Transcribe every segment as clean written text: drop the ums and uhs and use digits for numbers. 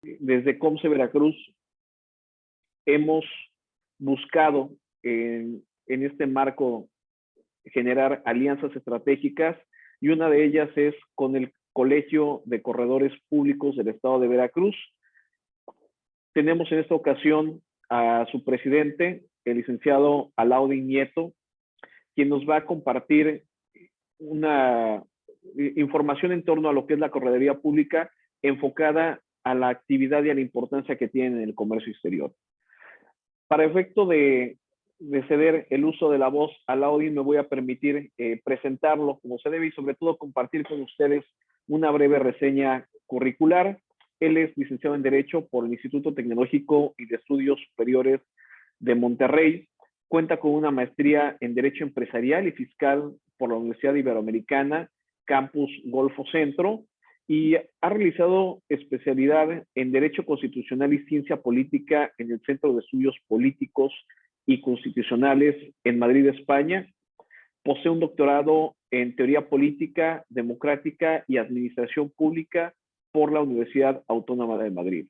Desde COMCE Veracruz hemos buscado en este marco generar alianzas estratégicas y una de ellas es con el Colegio de Corredores Públicos del Estado de Veracruz. Tenemos en esta ocasión a su presidente, el licenciado Alaudin Nieto, quien nos va a compartir una información en torno a lo que es la correduría pública enfocada a la actividad y a la importancia que tiene en el comercio exterior. Para efecto de ceder el uso de la voz a Alaudin, me voy a permitir presentarlo como se debe y sobre todo compartir con ustedes una breve reseña curricular. Él es licenciado en Derecho por el Instituto Tecnológico y de Estudios Superiores de Monterrey. Cuenta con una maestría en Derecho Empresarial y Fiscal por la Universidad Iberoamericana, Campus Golfo Centro, y ha realizado especialidad en Derecho Constitucional y Ciencia Política en el Centro de Estudios Políticos y Constitucionales en Madrid, España. Posee un doctorado en Teoría Política, Democrática y Administración Pública por la Universidad Autónoma de Madrid.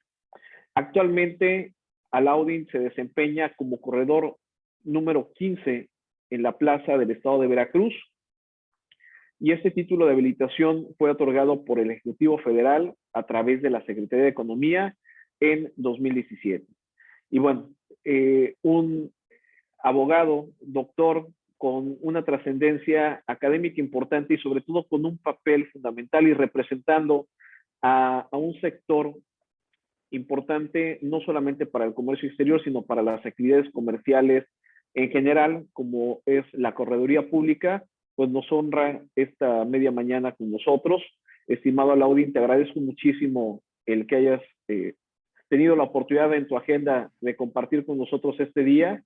Actualmente, Alaudin se desempeña como corredor número 15 en la Plaza del Estado de Veracruz, y este título de habilitación fue otorgado por el Ejecutivo Federal a través de la Secretaría de Economía en 2017. Y bueno, un abogado, doctor, con una trascendencia académica importante y sobre todo con un papel fundamental y representando a un sector importante no solamente para el comercio exterior, sino para las actividades comerciales en general, como es la correduría pública. Pues nos honra esta media mañana con nosotros. Estimado Alaudin, te agradezco muchísimo el que hayas tenido la oportunidad en tu agenda de compartir con nosotros este día.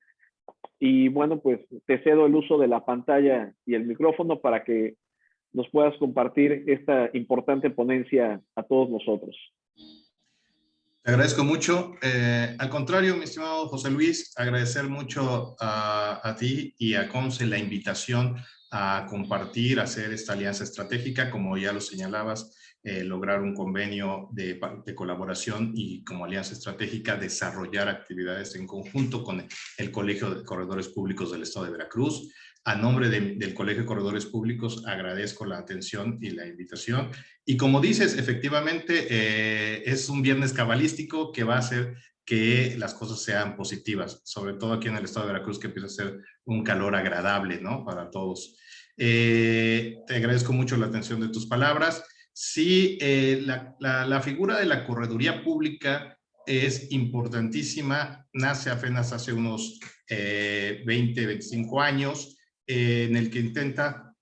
Y bueno, pues te cedo el uso de la pantalla y el micrófono para que nos puedas compartir esta importante ponencia a todos nosotros. Te agradezco mucho. Al contrario, mi estimado José Luis, agradecer mucho a ti y a COMCE la invitación a compartir, a hacer esta alianza estratégica, como ya lo señalabas, lograr un convenio de colaboración y como alianza estratégica desarrollar actividades en conjunto con el Colegio de Corredores Públicos del Estado de Veracruz. A nombre del Colegio de Corredores Públicos agradezco la atención y la invitación. Y como dices, efectivamente es un viernes cabalístico que va a hacer que las cosas sean positivas, sobre todo aquí en el Estado de Veracruz, que empieza a ser un calor agradable, ¿no? Para todos. Te agradezco mucho la atención de tus palabras. Sí, la figura de la correduría pública es importantísima, nace apenas hace unos 20, 25 años, en el que intenta,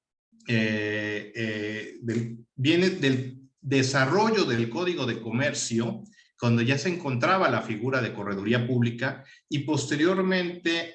viene del desarrollo del Código de Comercio, cuando ya se encontraba la figura de correduría pública, y posteriormente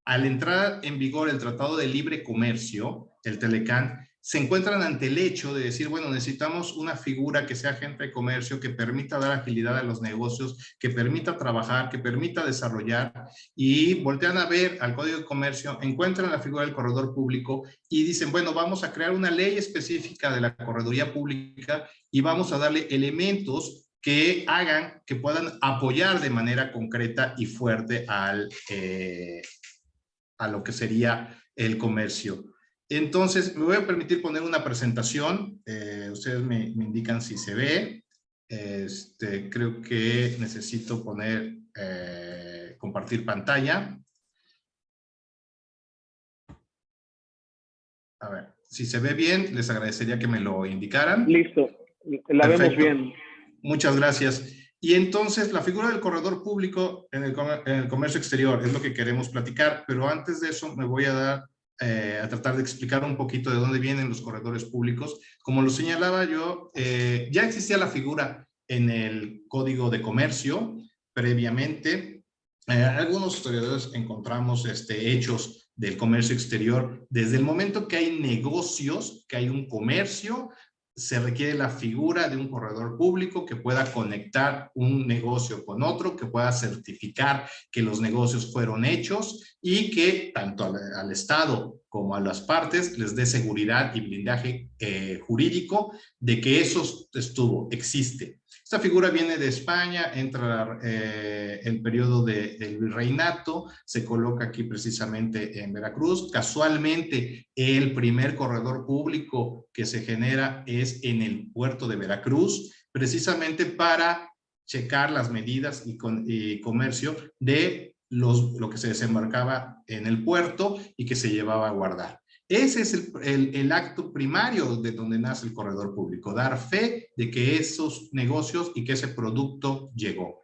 al entrar en vigor el Tratado de Libre Comercio, el TELECAN, se encuentran ante el hecho de decir, bueno, necesitamos una figura que sea agente de comercio, que permita dar agilidad a los negocios, que permita trabajar, que permita desarrollar, y voltean a ver al Código de Comercio, encuentran la figura del corredor público y dicen, bueno, vamos a crear una ley específica de la correduría pública y vamos a darle elementos que hagan, que puedan apoyar de manera concreta y fuerte a lo que sería el comercio. Entonces, me voy a permitir poner una presentación. Ustedes me indican si se ve. Creo que necesito poner, compartir pantalla. A ver, si se ve bien, les agradecería que me lo indicaran. Listo, la Perfecto. vemos bien. Muchas gracias. Y entonces, la figura del corredor público en el comercio exterior es lo que queremos platicar, pero antes de eso me voy a tratar de explicar un poquito de dónde vienen los corredores públicos. Como lo señalaba yo, ya existía la figura en el Código de Comercio previamente. Algunos historiadores encontramos hechos del comercio exterior. Desde el momento que hay negocios, que hay un comercio, se requiere la figura de un corredor público que pueda conectar un negocio con otro, que pueda certificar que los negocios fueron hechos y que tanto al Estado como a las partes les dé seguridad y blindaje jurídico de que eso existe. Esta figura viene de España, entra el periodo del virreinato, se coloca aquí precisamente en Veracruz. Casualmente, el primer corredor público que se genera es en el puerto de Veracruz, precisamente para checar las medidas y comercio de lo que se desembarcaba en el puerto y que se llevaba a guardar. Ese es el acto primario de donde nace el corredor público, dar fe de que esos negocios y que ese producto llegó.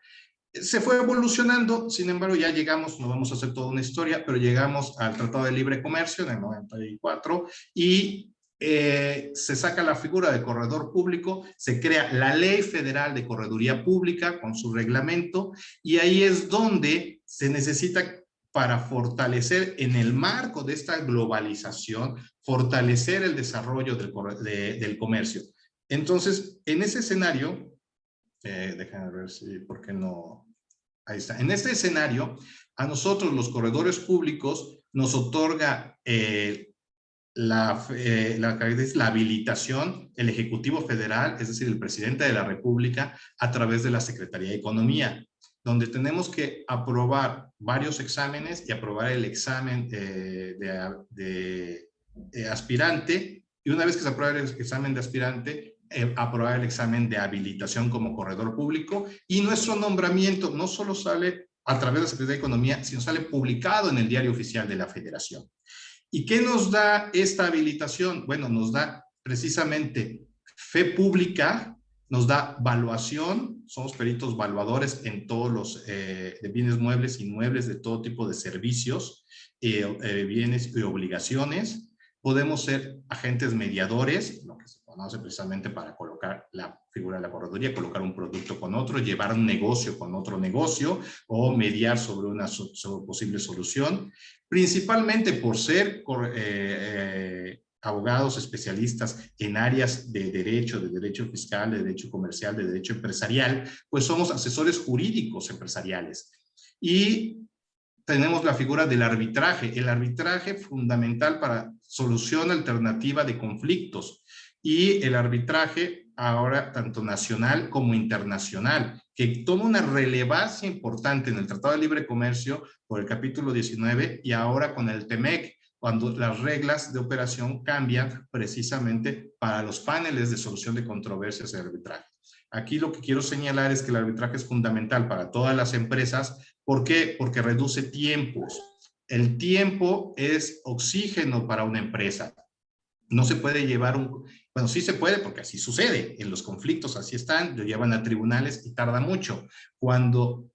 Se fue evolucionando, sin embargo ya llegamos, no vamos a hacer toda una historia, pero llegamos al Tratado de Libre Comercio en el 94 y se saca la figura de corredor público, se crea la Ley Federal de Correduría Pública con su reglamento y ahí es donde se necesita, para fortalecer en el marco de esta globalización, fortalecer el desarrollo del comercio. Entonces, en ese escenario, déjame ver si, ¿por qué no? Ahí está. En este escenario, a nosotros los corredores públicos nos otorga la habilitación, el Ejecutivo Federal, es decir, el Presidente de la República, a través de la Secretaría de Economía, donde tenemos que aprobar varios exámenes y aprobar el examen de aspirante, y una vez que se aprueba el examen de aspirante, aprobar el examen de habilitación como corredor público, y nuestro nombramiento no solo sale a través de la Secretaría de Economía, sino sale publicado en el Diario Oficial de la Federación. ¿Y qué nos da esta habilitación? Bueno, nos da precisamente fe pública, nos da valuación, somos peritos valuadores en todos los de bienes muebles, inmuebles, de todo tipo de servicios, bienes y obligaciones. Podemos ser agentes mediadores, lo que se conoce precisamente para colocar la figura de la correduría, colocar un producto con otro, llevar un negocio con otro negocio o mediar sobre una posible solución, principalmente por ser abogados especialistas en áreas de derecho fiscal, de derecho comercial, de derecho empresarial, pues somos asesores jurídicos empresariales. Y tenemos la figura del arbitraje, el arbitraje fundamental para solución alternativa de conflictos, y el arbitraje ahora tanto nacional como internacional, que toma una relevancia importante en el Tratado de Libre Comercio por el capítulo 19 y ahora con el TEMEC, cuando las reglas de operación cambian precisamente para los paneles de solución de controversias de arbitraje. Aquí lo que quiero señalar es que el arbitraje es fundamental para todas las empresas. ¿Por qué? Porque reduce tiempos. El tiempo es oxígeno para una empresa. No se puede llevar bueno, sí se puede porque así sucede. En los conflictos así están, lo llevan a tribunales y tarda mucho. Cuando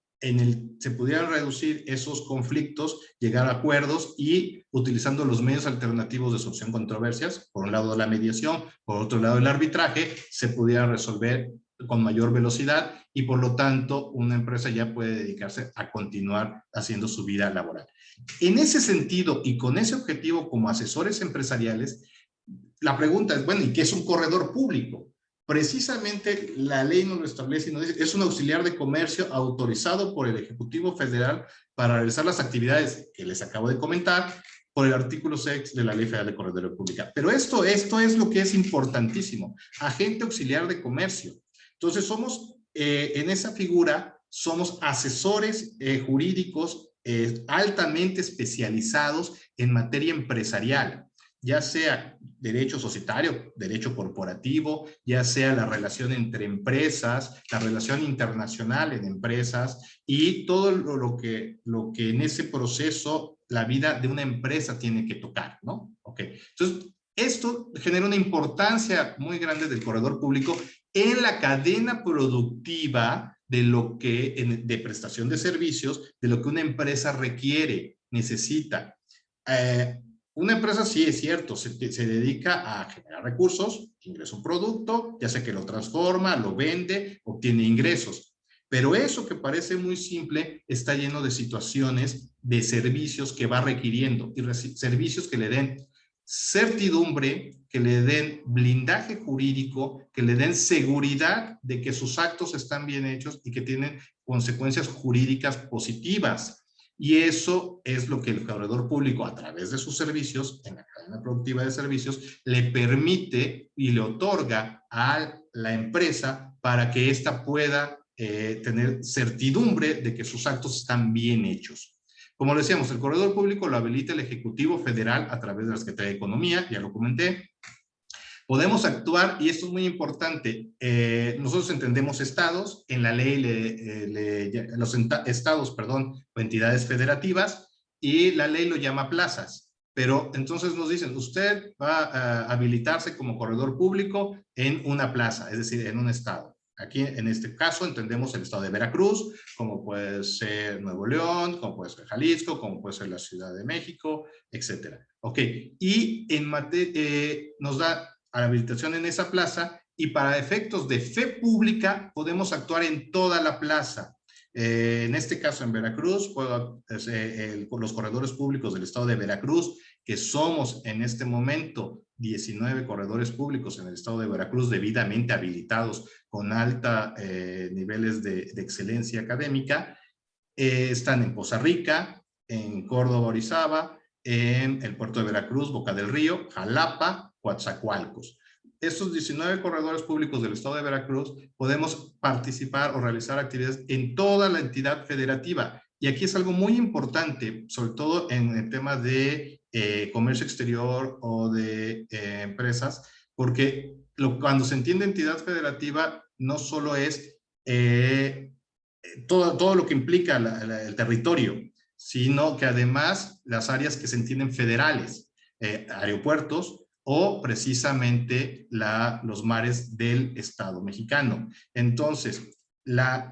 se pudieran reducir esos conflictos, llegar a acuerdos y utilizando los medios alternativos de solución de controversias, por un lado la mediación, por otro lado el arbitraje, se pudiera resolver con mayor velocidad y por lo tanto una empresa ya puede dedicarse a continuar haciendo su vida laboral. En ese sentido y con ese objetivo como asesores empresariales, la pregunta es, bueno, ¿y qué es un corredor público? Precisamente la ley nos lo establece y nos dice, es un auxiliar de comercio autorizado por el Ejecutivo Federal para realizar las actividades que les acabo de comentar por el artículo 6 de la Ley Federal de Correduría Pública. Pero esto es lo que es importantísimo, agente auxiliar de comercio. Entonces somos, en esa figura, somos asesores jurídicos altamente especializados en materia empresarial, ya sea derecho societario, derecho corporativo, ya sea la relación entre empresas, la relación internacional en empresas y todo lo que en ese proceso la vida de una empresa tiene que tocar, ¿no? Ok, entonces esto genera una importancia muy grande del corredor público en la cadena productiva de prestación de servicios, de lo que una empresa requiere, necesita. Una empresa sí es cierto, se dedica a generar recursos, ingresa un producto, ya sea que lo transforma, lo vende, obtiene ingresos. Pero eso que parece muy simple está lleno de situaciones de servicios que va requiriendo y servicios que le den certidumbre, que le den blindaje jurídico, que le den seguridad de que sus actos están bien hechos y que tienen consecuencias jurídicas positivas. Y eso es lo que el corredor público, a través de sus servicios, en la cadena productiva de servicios, le permite y le otorga a la empresa para que ésta pueda tener certidumbre de que sus actos están bien hechos. Como le decíamos, el corredor público lo habilita el Ejecutivo Federal a través de la Secretaría de Economía, ya lo comenté. Podemos actuar, y esto es muy importante, nosotros entendemos estados, en la ley los estados, perdón, o entidades federativas, y la ley lo llama plazas. Pero entonces nos dicen, usted va a habilitarse como corredor público en una plaza, es decir, en un estado. Aquí, en este caso, entendemos el estado de Veracruz, como puede ser Nuevo León, como puede ser Jalisco, como puede ser la Ciudad de México, etcétera. Ok, y nos da a la habilitación en esa plaza, y para efectos de fe pública podemos actuar en toda la plaza. En este caso en Veracruz, los corredores públicos del estado de Veracruz, que somos en este momento 19 corredores públicos en el estado de Veracruz debidamente habilitados con altos niveles de excelencia académica, están en Poza Rica, en Córdoba, Orizaba, en el puerto de Veracruz, Boca del Río, Jalapa, Coatzacoalcos. Estos 19 corredores públicos del estado de Veracruz podemos participar o realizar actividades en toda la entidad federativa. Y aquí es algo muy importante, sobre todo en el tema de comercio exterior o de empresas, porque cuando se entiende entidad federativa no solo es todo lo que implica el territorio, sino que además las áreas que se entienden federales, aeropuertos o precisamente los mares del Estado mexicano. Entonces,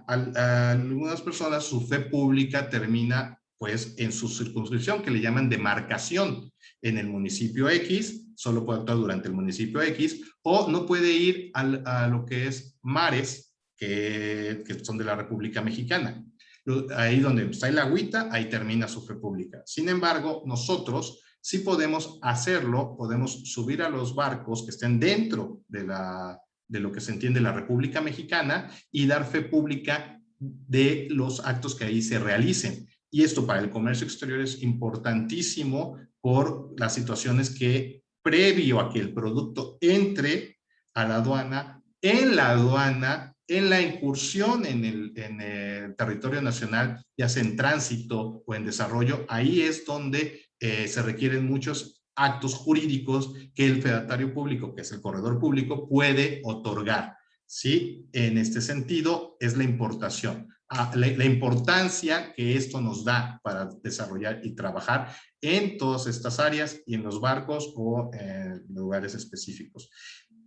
algunas personas, su fe pública termina pues en su circunscripción, que le llaman demarcación, en el municipio X, solo puede actuar durante el municipio X, o no puede ir a lo que es mares, que son de la República Mexicana. Ahí donde está el agüita, ahí termina su fe pública. Sin embargo, nosotros sí podemos hacerlo, podemos subir a los barcos que estén dentro de lo que se entiende la República Mexicana y dar fe pública de los actos que ahí se realicen. Y esto para el comercio exterior es importantísimo por las situaciones que previo a que el producto entre a la aduana, en la incursión en el territorio nacional, ya sea en tránsito o en desarrollo, ahí es donde se requieren muchos actos jurídicos que el fedatario público, que es el corredor público, puede otorgar. ¿Sí? En este sentido es la importación. La importancia que esto nos da para desarrollar y trabajar en todas estas áreas y en los barcos o en lugares específicos.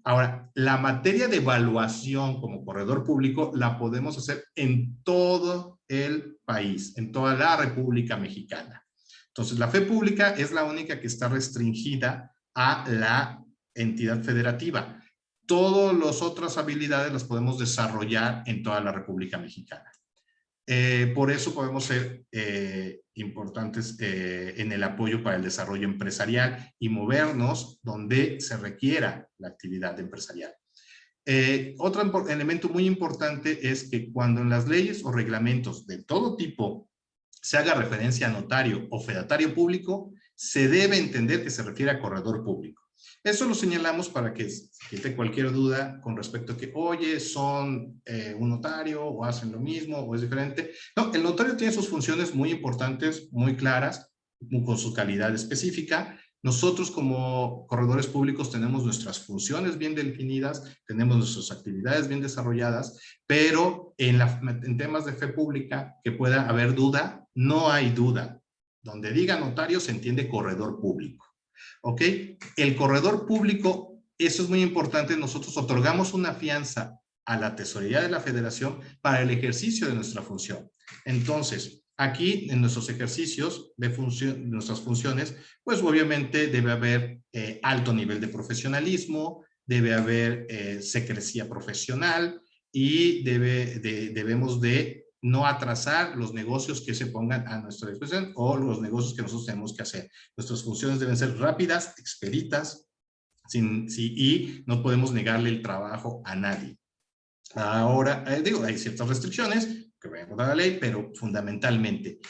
Ahora, la materia de evaluación como corredor público la podemos hacer en todo el país, en toda la República Mexicana. Entonces, la fe pública es la única que está restringida a la entidad federativa. Todas las otras habilidades las podemos desarrollar en toda la República Mexicana. Por eso podemos ser importantes en el apoyo para el desarrollo empresarial y movernos donde se requiera la actividad empresarial. Otro elemento muy importante es que cuando en las leyes o reglamentos de todo tipo se haga referencia a notario o fedatario público, se debe entender que se refiere a corredor público. Eso lo señalamos para que se quite cualquier duda con respecto a que, oye, son un notario o hacen lo mismo o es diferente. No, el notario tiene sus funciones muy importantes, muy claras, con su calidad específica. Nosotros como corredores públicos tenemos nuestras funciones bien definidas, tenemos nuestras actividades bien desarrolladas, pero en temas de fe pública que pueda haber duda, no hay duda. Donde diga notario se entiende corredor público. ¿Ok? El corredor público, eso es muy importante, nosotros otorgamos una fianza a la tesorería de la federación para el ejercicio de nuestra función. Entonces, aquí en nuestros ejercicios de nuestras funciones, pues obviamente debe haber alto nivel de profesionalismo, debe haber secrecía profesional y debemos de no atrasar los negocios que se pongan a nuestra disposición o los negocios que nosotros tenemos que hacer. Nuestras funciones deben ser rápidas, expeditas, y no podemos negarle el trabajo a nadie. Ahora, hay ciertas restricciones que vengan de la ley, pero fundamentalmente.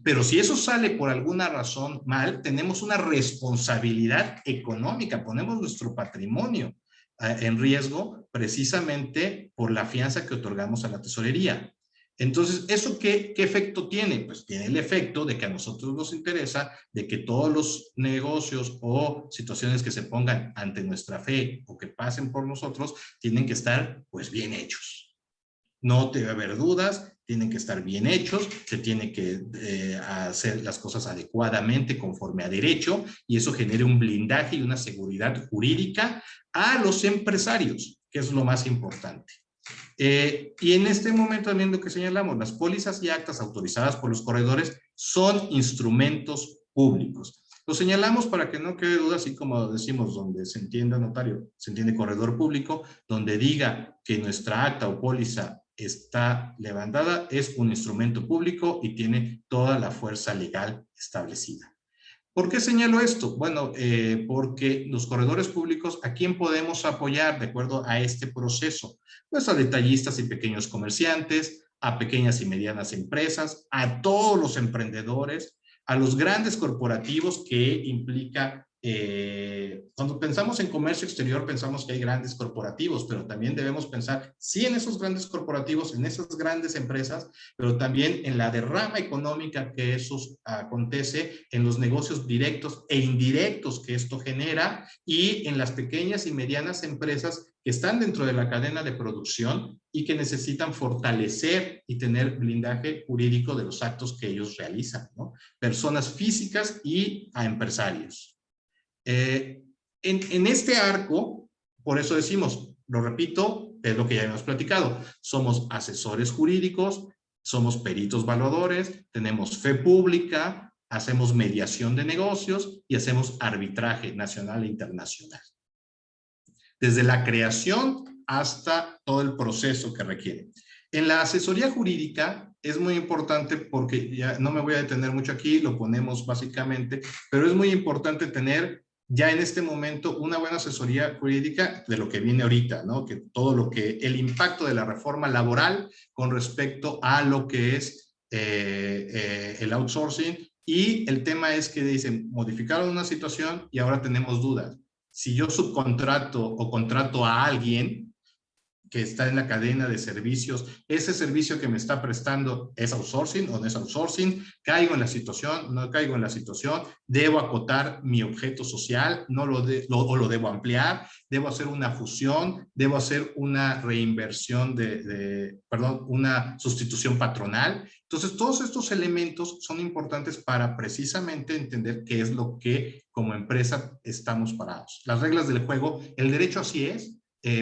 Pero si eso sale por alguna razón mal, tenemos una responsabilidad económica, ponemos nuestro patrimonio en riesgo precisamente por la fianza que otorgamos a la tesorería. Entonces, ¿eso qué efecto tiene? Pues tiene el efecto de que a nosotros nos interesa de que todos los negocios o situaciones que se pongan ante nuestra fe o que pasen por nosotros tienen que estar pues bien hechos. No debe haber dudas, tienen que estar bien hechos, se tiene que hacer las cosas adecuadamente conforme a derecho y eso genera un blindaje y una seguridad jurídica a los empresarios, que es lo más importante. Y en este momento también lo que señalamos, las pólizas y actas autorizadas por los corredores son instrumentos públicos. Lo señalamos para que no quede duda, así como decimos, donde se entienda notario, se entiende corredor público, donde diga que nuestra acta o póliza está levantada, es un instrumento público y tiene toda la fuerza legal establecida. ¿Por qué señalo esto? Bueno, porque los corredores públicos, ¿a quién podemos apoyar de acuerdo a este proceso? Pues a detallistas y pequeños comerciantes, a pequeñas y medianas empresas, a todos los emprendedores, a los grandes corporativos que implica, cuando pensamos en comercio exterior pensamos que hay grandes corporativos, pero también debemos pensar sí en esos grandes corporativos, en esas grandes empresas, pero también en la derrama económica que eso acontece, en los negocios directos e indirectos que esto genera y en las pequeñas y medianas empresas que están dentro de la cadena de producción y que necesitan fortalecer y tener blindaje jurídico de los actos que ellos realizan, ¿no? Personas físicas y a empresarios. En este arco, por eso decimos, lo repito, es lo que ya hemos platicado, somos asesores jurídicos, somos peritos evaluadores, tenemos fe pública, hacemos mediación de negocios y hacemos arbitraje nacional e internacional. Desde la creación hasta todo el proceso que requiere. En la asesoría jurídica es muy importante porque ya no me voy a detener mucho aquí, lo ponemos básicamente, pero es muy importante tener ya en este momento una buena asesoría jurídica de lo que viene ahorita, ¿no? Que todo lo que, el impacto de la reforma laboral con respecto a lo que es el outsourcing y el tema es que dicen, modificaron una situación y ahora tenemos dudas. Si yo subcontrato o contrato a alguien que está en la cadena de servicios, ese servicio que me está prestando es outsourcing o no es outsourcing, caigo en la situación, no caigo en la situación, debo acotar mi objeto social, no o lo debo ampliar, debo hacer una fusión, debo hacer una reinversión perdón, una sustitución patronal. Entonces, todos estos elementos son importantes para precisamente entender qué es lo que como empresa estamos parados. Las reglas del juego, el derecho así es,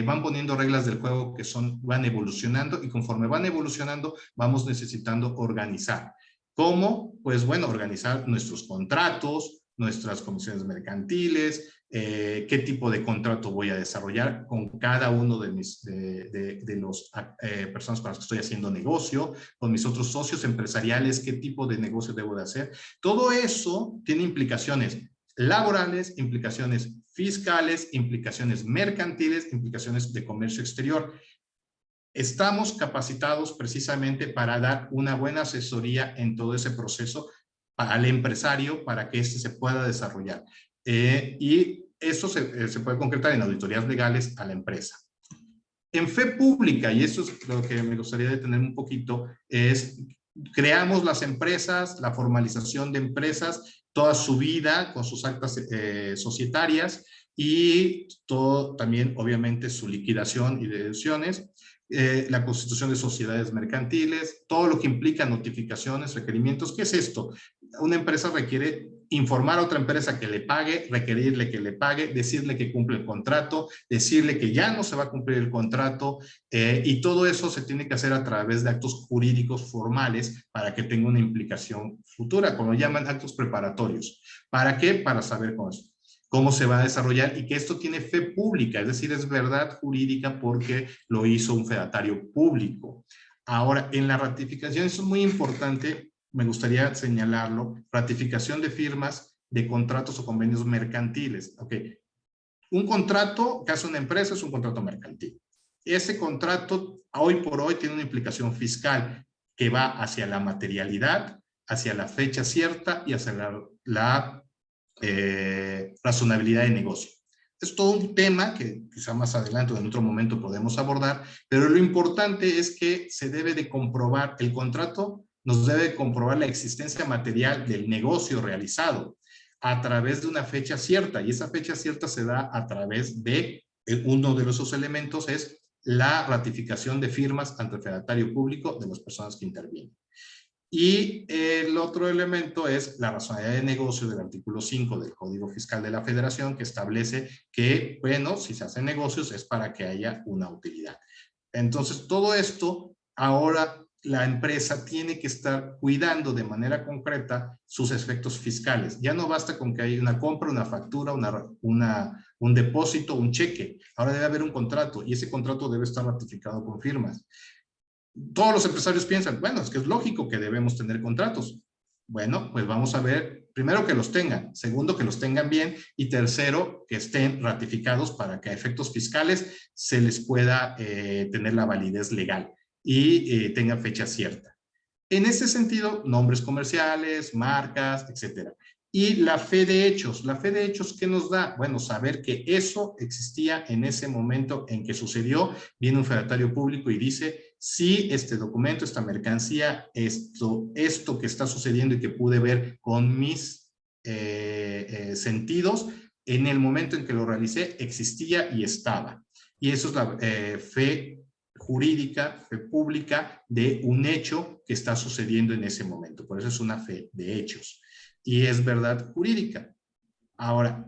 van poniendo reglas del juego que van evolucionando y conforme van evolucionando vamos necesitando organizar. ¿Cómo? Pues bueno, organizar nuestros contratos, nuestras comisiones mercantiles, qué tipo de contrato voy a desarrollar con cada uno de los personas con las que estoy haciendo negocio, con mis otros socios empresariales, qué tipo de negocio debo de hacer. Todo eso tiene implicaciones laborales, implicaciones fiscales, implicaciones mercantiles, implicaciones de comercio exterior. Estamos capacitados precisamente para dar una buena asesoría en todo ese proceso al empresario para que éste se pueda desarrollar. Y eso se puede concretar en auditorías legales a la empresa. En fe pública, y eso es lo que me gustaría detener un poquito, es creamos las empresas, la formalización de empresas, toda su vida con sus actas societarias y todo también, obviamente, su liquidación y deducciones, la constitución de sociedades mercantiles, todo lo que implica notificaciones, requerimientos. ¿Qué es esto? Una empresa requiere informar a otra empresa que le pague, requerirle que le pague, decirle que cumple el contrato, decirle que ya no se va a cumplir el contrato y todo eso se tiene que hacer a través de actos jurídicos formales para que tenga una implicación futura, como llaman actos preparatorios. ¿Para qué? Para saber cómo se va a desarrollar y que esto tiene fe pública, es decir, es verdad jurídica porque lo hizo un fedatario público. Ahora, en la ratificación, eso es muy importante, me gustaría señalarlo, ratificación de firmas de contratos o convenios mercantiles. Okay. Un contrato que hace una empresa es un contrato mercantil. Ese contrato hoy por hoy tiene una implicación fiscal que va hacia la materialidad, hacia la fecha cierta y hacia la razonabilidad de negocio. es todo un tema que quizá más adelante o en otro momento podemos abordar, pero lo importante es que se debe de comprobar, el contrato nos debe comprobar la existencia material del negocio realizado a través de una fecha cierta, y esa fecha cierta se da a través de, uno de esos elementos es la ratificación de firmas ante el fedatario público de las personas que intervienen. Y el otro elemento es la razonabilidad de negocio del artículo 5 del Código Fiscal de la Federación, que establece que, bueno, si se hacen negocios es para que haya una utilidad. Entonces, todo esto, ahora la empresa tiene que estar cuidando de manera concreta sus efectos fiscales. Ya no basta con que haya una compra, una factura, un depósito, un cheque. Ahora debe haber un contrato y ese contrato debe estar ratificado con firmas. Todos los empresarios piensan, bueno, es que es lógico que debemos tener contratos. Bueno, pues vamos a ver, primero que los tengan, segundo que los tengan bien y tercero que estén ratificados para que a efectos fiscales se les pueda tener la validez legal y tenga fecha cierta. En ese sentido, nombres comerciales, marcas, etcétera. Y la fe de hechos. ¿La fe de hechos qué nos da? Bueno, saber que eso existía en ese momento en que sucedió. Viene un fedatario público y dice, sí, este documento, esta mercancía, esto que está sucediendo y que pude ver con mis sentidos, en el momento en que lo realicé, existía y estaba. Y eso es la fe jurídica, fe pública de un hecho que está sucediendo en ese momento. Por eso es una fe de hechos. Y es verdad jurídica. Ahora,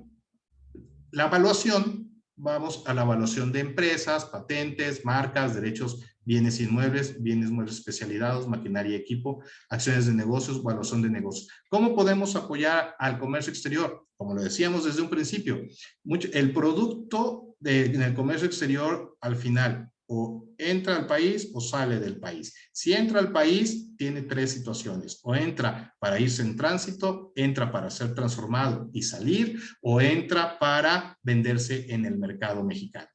la evaluación, vamos a la evaluación de empresas, patentes, marcas, derechos, bienes inmuebles, bienes muebles especializados, maquinaria y equipo, acciones de negocios, evaluación de negocios. ¿Cómo podemos apoyar al comercio exterior? Como lo decíamos desde un principio, el producto en el comercio exterior al final o entra al país o sale del país. Si entra al país, tiene tres situaciones. O entra para irse en tránsito, entra para ser transformado y salir, o entra para venderse en el mercado mexicano.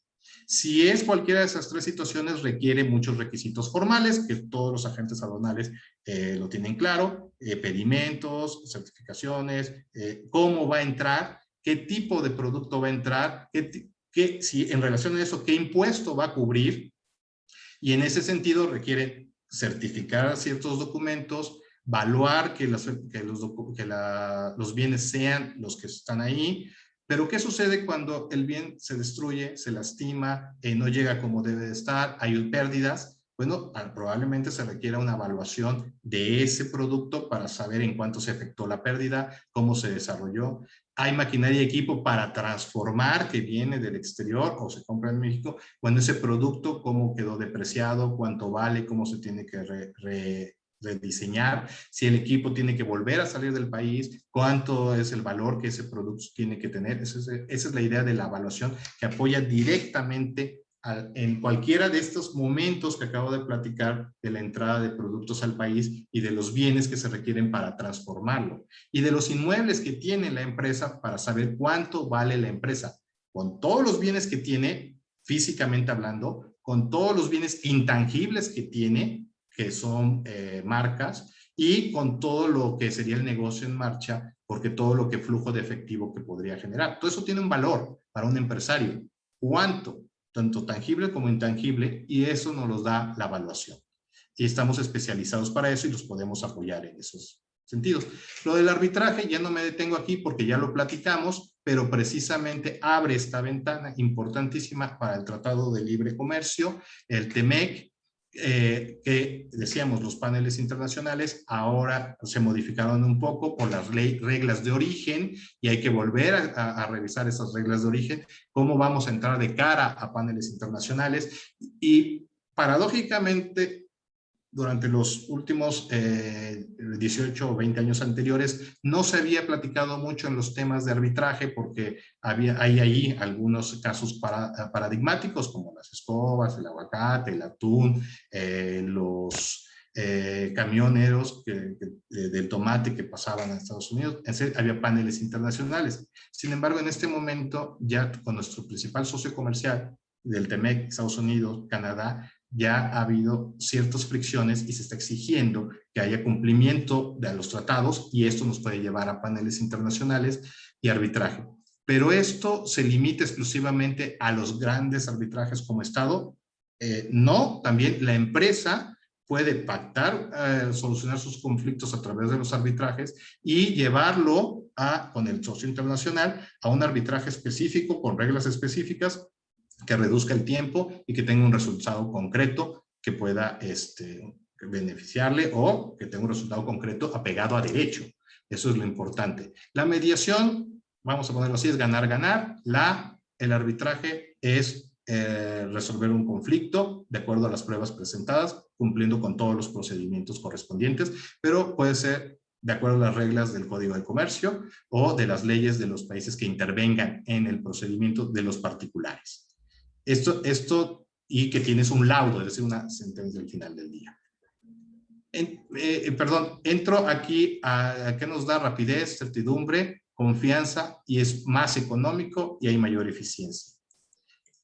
Si es cualquiera de esas tres situaciones, requiere muchos requisitos formales, que todos los agentes aduanales lo tienen claro, pedimentos, certificaciones, cómo va a entrar, qué tipo de producto va a entrar, si en relación a eso, qué impuesto va a cubrir, y en ese sentido requiere certificar ciertos documentos, evaluar que los bienes sean los que están ahí. Pero ¿qué sucede cuando el bien se destruye, se lastima, no llega como debe de estar, hay pérdidas? Bueno, probablemente se requiera una evaluación de ese producto para saber en cuánto se efectuó la pérdida, cómo se desarrolló. Hay maquinaria y equipo para transformar que viene del exterior o se compra en México. Bueno, ese producto, cómo quedó depreciado, cuánto vale, cómo se tiene que rediseñar, si el equipo tiene que volver a salir del país, cuánto es el valor que ese producto tiene que tener. Esa es la idea de la evaluación que apoya directamente en cualquiera de estos momentos que acabo de platicar de la entrada de productos al país y de los bienes que se requieren para transformarlo y de los inmuebles que tiene la empresa para saber cuánto vale la empresa con todos los bienes que tiene físicamente hablando, con todos los bienes intangibles que tiene, que son marcas, y con todo lo que sería el negocio en marcha, porque todo lo que flujo de efectivo que podría generar. Todo eso tiene un valor para un empresario. ¿Cuánto? Tanto tangible como intangible, y eso nos lo da la evaluación. Y estamos especializados para eso y los podemos apoyar en esos sentidos. Lo del arbitraje ya no me detengo aquí porque ya lo platicamos, pero precisamente abre esta ventana importantísima para el Tratado de Libre Comercio, el TEMEC, que decíamos los paneles internacionales ahora se modificaron un poco por las reglas de origen y hay que volver a revisar esas reglas de origen, cómo vamos a entrar de cara a paneles internacionales y paradójicamente durante los últimos 18 o 20 años anteriores no se había platicado mucho en los temas de arbitraje porque hay ahí algunos casos paradigmáticos como las escobas, el aguacate, el atún, los camioneros del tomate que pasaban a Estados Unidos. Había paneles internacionales. Sin embargo, en este momento ya con nuestro principal socio comercial del TEMEC, Estados Unidos, Canadá, ya ha habido ciertas fricciones y se está exigiendo que haya cumplimiento de los tratados y esto nos puede llevar a paneles internacionales y arbitraje. pero esto se limita exclusivamente a los grandes arbitrajes como Estado. No, también la empresa puede pactar, solucionar sus conflictos a través de los arbitrajes y llevarlo con el socio internacional a un arbitraje específico con reglas específicas que reduzca el tiempo y que tenga un resultado concreto que pueda beneficiarle o que tenga un resultado concreto apegado a derecho. Eso es lo importante. La mediación, vamos a ponerlo así, es ganar-ganar. El arbitraje es resolver un conflicto de acuerdo a las pruebas presentadas, cumpliendo con todos los procedimientos correspondientes, pero puede ser de acuerdo a las reglas del Código de Comercio o de las leyes de los países que intervengan en el procedimiento de los particulares. Esto y que tienes un laudo, es decir, una sentencia al final del día. Entro aquí a qué nos da rapidez, certidumbre, confianza y es más económico y hay mayor eficiencia.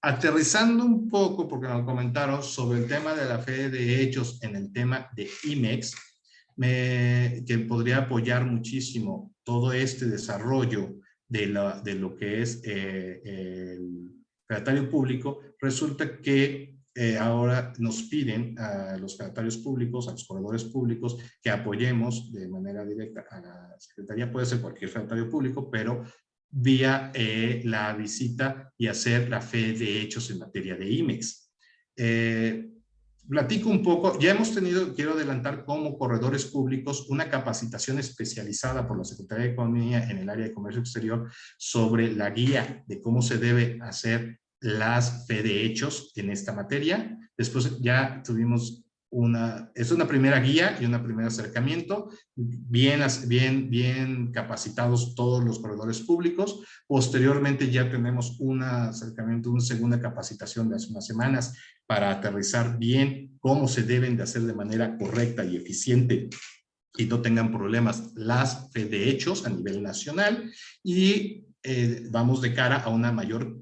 Aterrizando un poco, porque nos comentaron sobre el tema de la fe de hechos en el tema de IMEX, que podría apoyar muchísimo todo este desarrollo de lo que es el fedatario público. Resulta que ahora nos piden a los fedatarios públicos, a los corredores públicos, que apoyemos de manera directa a la Secretaría, puede ser cualquier fedatario público, pero vía la visita y hacer la fe de hechos en materia de IMEX. Platico un poco, ya hemos tenido, quiero adelantar como corredores públicos, una capacitación especializada por la Secretaría de Economía en el área de comercio exterior sobre la guía de cómo se debe hacer las fe de hechos en esta materia. Después ya tuvimos es una primera guía y un primer acercamiento, bien capacitados todos los corredores públicos. Posteriormente ya tenemos un acercamiento, una segunda capacitación de hace unas semanas para aterrizar bien cómo se deben de hacer de manera correcta y eficiente y no tengan problemas las fe de hechos a nivel nacional, y vamos de cara a una mayor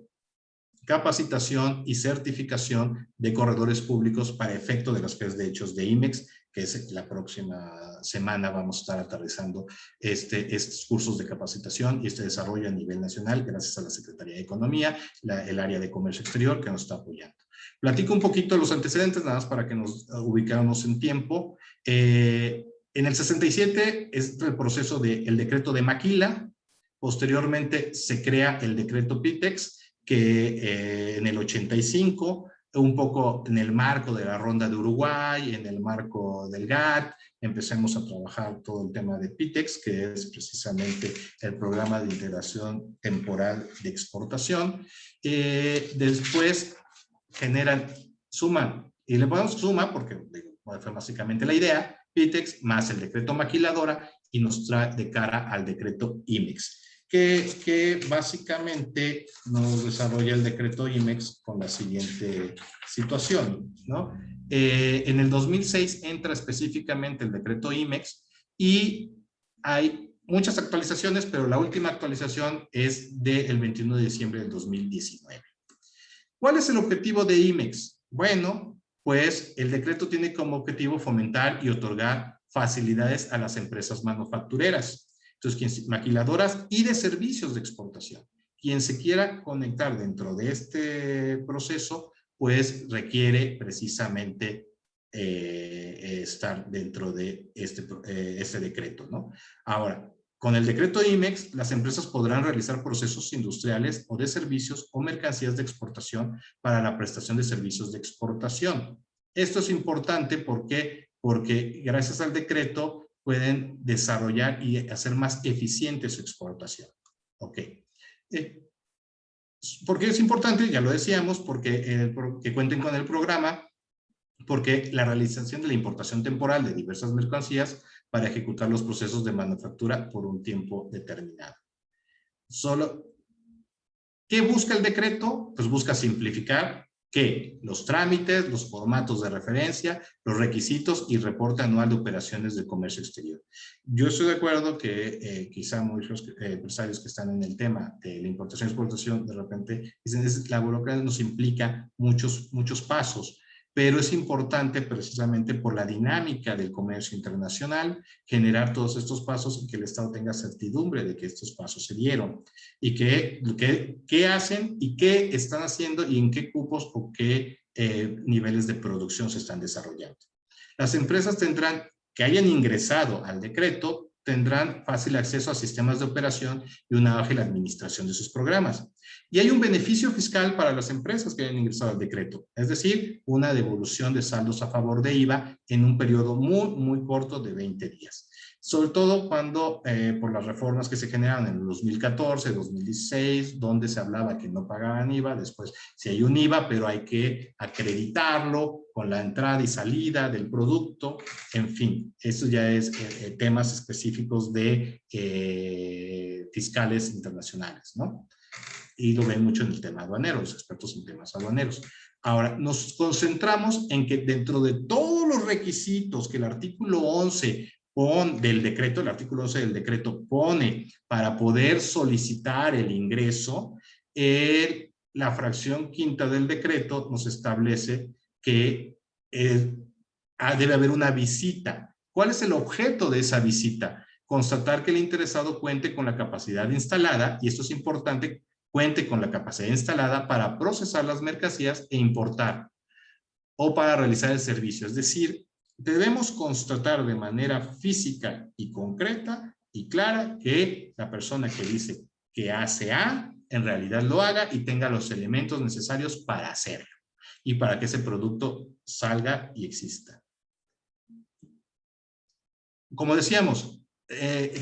capacitación y certificación de corredores públicos para efecto de las fe de hechos de IMEX, que es la próxima semana vamos a estar aterrizando estos cursos de capacitación y este desarrollo a nivel nacional gracias a la Secretaría de Economía, el área de comercio exterior que nos está apoyando. Platico un poquito de los antecedentes, nada más para que nos ubicáramos en tiempo. En el 67 es el proceso del decreto de Maquila, posteriormente se crea el decreto PITEX, que en el 85, un poco en el marco de la Ronda de Uruguay, en el marco del GATT, empecemos a trabajar todo el tema de PITEX, que es precisamente el programa de integración temporal de exportación. Después suman, y le ponemos suma porque fue básicamente la idea, PITEX más el decreto maquiladora, y nos trae de cara al decreto IMEX. Que básicamente nos desarrolla el decreto IMEX con la siguiente situación, ¿no? En el 2006 entra específicamente el decreto IMEX y hay muchas actualizaciones, pero la última actualización es del 21 de diciembre del 2019. ¿Cuál es el objetivo de IMEX? Bueno, pues el decreto tiene como objetivo fomentar y otorgar facilidades a las empresas manufactureras. Entonces, maquiladoras y de servicios de exportación. Quien se quiera conectar dentro de este proceso, pues requiere precisamente estar dentro de este decreto, ¿no? Ahora, con el decreto IMEX, las empresas podrán realizar procesos industriales o de servicios o mercancías de exportación para la prestación de servicios de exportación. Esto es importante porque gracias al decreto pueden desarrollar y hacer más eficiente su exportación. Ok. ¿Por qué es importante? Ya lo decíamos, porque que cuenten con el programa, porque la realización de la importación temporal de diversas mercancías para ejecutar los procesos de manufactura por un tiempo determinado. ¿Qué busca el decreto? Pues busca simplificar los trámites, los formatos de referencia, los requisitos y reporte anual de operaciones de comercio exterior. Yo estoy de acuerdo que quizá muchos empresarios que están en el tema de la importación y exportación de repente dicen, la burocracia nos implica muchos pasos. pero es importante precisamente por la dinámica del comercio internacional generar todos estos pasos y que el Estado tenga certidumbre de que estos pasos se dieron y qué hacen y qué están haciendo y en qué cupos o qué niveles de producción se están desarrollando. Las empresas tendrán que hayan ingresado al decreto, tendrán fácil acceso a sistemas de operación y una ágil administración de sus programas. Y hay un beneficio fiscal para las empresas que hayan ingresado al decreto, es decir, una devolución de saldos a favor de IVA en un periodo muy corto de 20 días. Sobre todo cuando, por las reformas que se generaron en el 2014, 2016, donde se hablaba que no pagaban IVA, después sí hay un IVA, pero hay que acreditarlo con la entrada y salida del producto, en fin, eso ya es temas específicos de fiscales internacionales, ¿no? Y lo ven mucho en el tema aduanero, los expertos en temas aduaneros. Ahora, nos concentramos en que dentro de todos los requisitos que el artículo 11 del decreto, el artículo 11 del decreto pone para poder solicitar el ingreso, la fracción quinta del decreto nos establece que debe haber una visita. ¿Cuál es el objeto de esa visita? Constatar que el interesado cuente con la capacidad instalada, y esto es importante, cuente con la capacidad instalada para procesar las mercancías e importar o para realizar el servicio. Es decir, debemos constatar de manera física y concreta y clara que la persona que dice que hace A, en realidad lo haga y tenga los elementos necesarios para hacerlo y para que ese producto salga y exista. Como decíamos,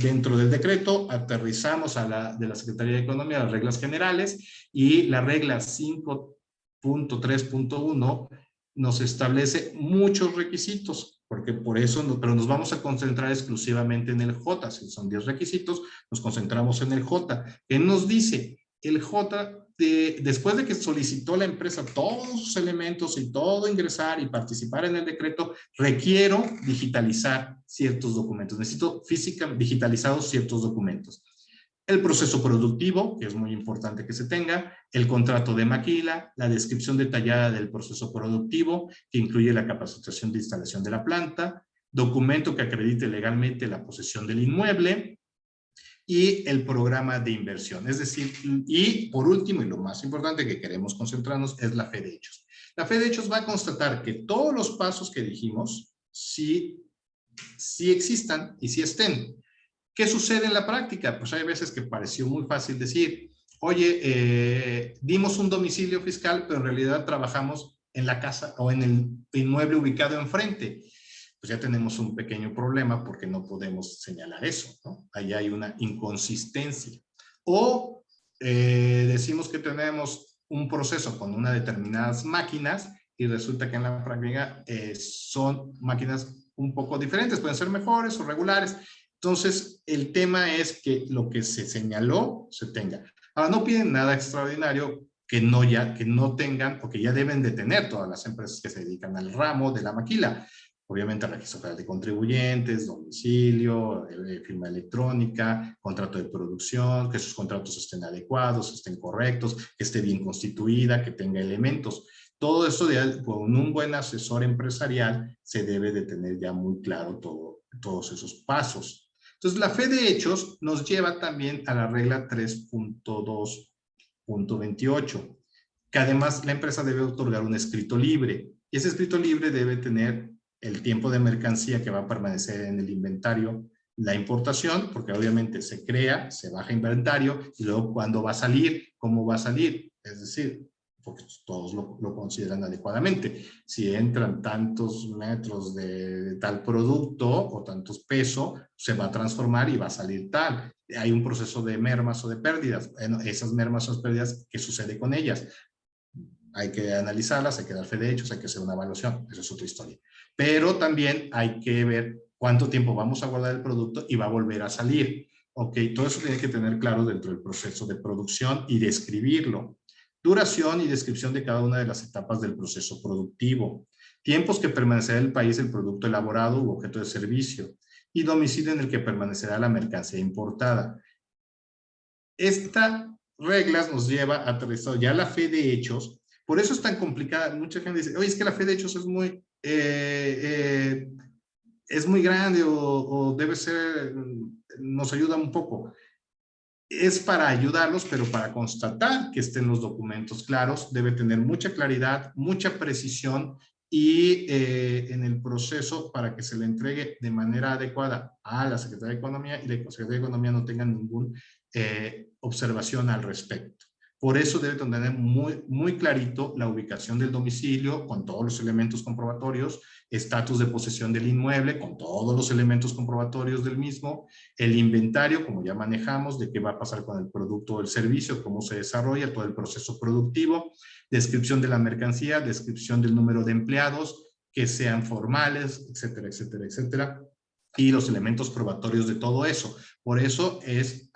dentro del decreto aterrizamos de la Secretaría de Economía las reglas generales y la regla 5.3.1 nos establece muchos requisitos, porque por eso, pero nos vamos a concentrar exclusivamente en el J. Si son 10 requisitos, nos concentramos en el J. ¿Qué nos dice? El J, después de que solicitó la empresa todos sus elementos y todo ingresar y participar en el decreto, requiero digitalizar ciertos documentos. Necesito digitalizados ciertos documentos. El proceso productivo, que es muy importante que se tenga, el contrato de maquila, la descripción detallada del proceso productivo, que incluye la capacitación de instalación de la planta, documento que acredite legalmente la posesión del inmueble, y el programa de inversión. Es decir, y por último, y lo más importante que queremos concentrarnos, es la fe de hechos. La fe de hechos va a constatar que todos los pasos que dijimos sí existan y sí estén. ¿Qué sucede en la práctica? Pues hay veces que pareció muy fácil decir, oye, dimos un domicilio fiscal, pero en realidad trabajamos en la casa o en el inmueble ubicado enfrente. Pues ya tenemos un pequeño problema porque no podemos señalar eso, ¿no? Ahí hay una inconsistencia. O decimos que tenemos un proceso con unas determinadas máquinas y resulta que en la práctica son máquinas un poco diferentes, pueden ser mejores o regulares. Entonces, el tema es que lo que se señaló se tenga. Ahora, no piden nada extraordinario que no tengan o que ya deben de tener todas las empresas que se dedican al ramo de la maquila. Obviamente, registro federal de contribuyentes, domicilio, firma electrónica, contrato de producción, que sus contratos estén adecuados, estén correctos, que esté bien constituida, que tenga elementos. Todo esto con un buen asesor empresarial se debe de tener ya muy claro todos esos pasos. Entonces, la fe de hechos nos lleva también a la regla 3.2.28, que además la empresa debe otorgar un escrito libre. Y ese escrito libre debe tener el tiempo de mercancía que va a permanecer en el inventario, la importación, porque obviamente se crea, se baja inventario, y luego cuándo va a salir, cómo va a salir. Es decir, porque todos lo consideran adecuadamente. Si entran tantos metros de tal producto o tantos pesos, se va a transformar y va a salir tal. Hay un proceso de mermas o de pérdidas. Bueno, esas mermas o pérdidas, ¿qué sucede con ellas? Hay que analizarlas, hay que dar fe de hechos, hay que hacer una evaluación. Eso es otra historia. Pero también hay que ver cuánto tiempo vamos a guardar el producto y va a volver a salir. Ok, todo eso tiene que tener claro dentro del proceso de producción y describirlo. Duración y descripción de cada una de las etapas del proceso productivo. Tiempos que permanecerá en el país el producto elaborado u objeto de servicio. Y domicilio en el que permanecerá la mercancía importada. Esta reglas nos lleva a aterrizar ya la fe de hechos, Por eso es tan complicada. Mucha gente dice, oye, es que la fe de hechos es muy grande o debe ser, nos ayuda un poco. Es para ayudarlos, pero para constatar que estén los documentos claros, debe tener mucha claridad, mucha precisión y en el proceso para que se le entregue de manera adecuada a la Secretaría de Economía y la Secretaría de Economía no tenga ninguna observación al respecto. Por eso debe tener muy clarito la ubicación del domicilio con todos los elementos comprobatorios, estatus de posesión del inmueble con todos los elementos comprobatorios del mismo, el inventario, como ya manejamos, de qué va a pasar con el producto o el servicio, cómo se desarrolla todo el proceso productivo, descripción de la mercancía, descripción del número de empleados, que sean formales, etcétera, etcétera, etcétera, y los elementos probatorios de todo eso. Por eso es,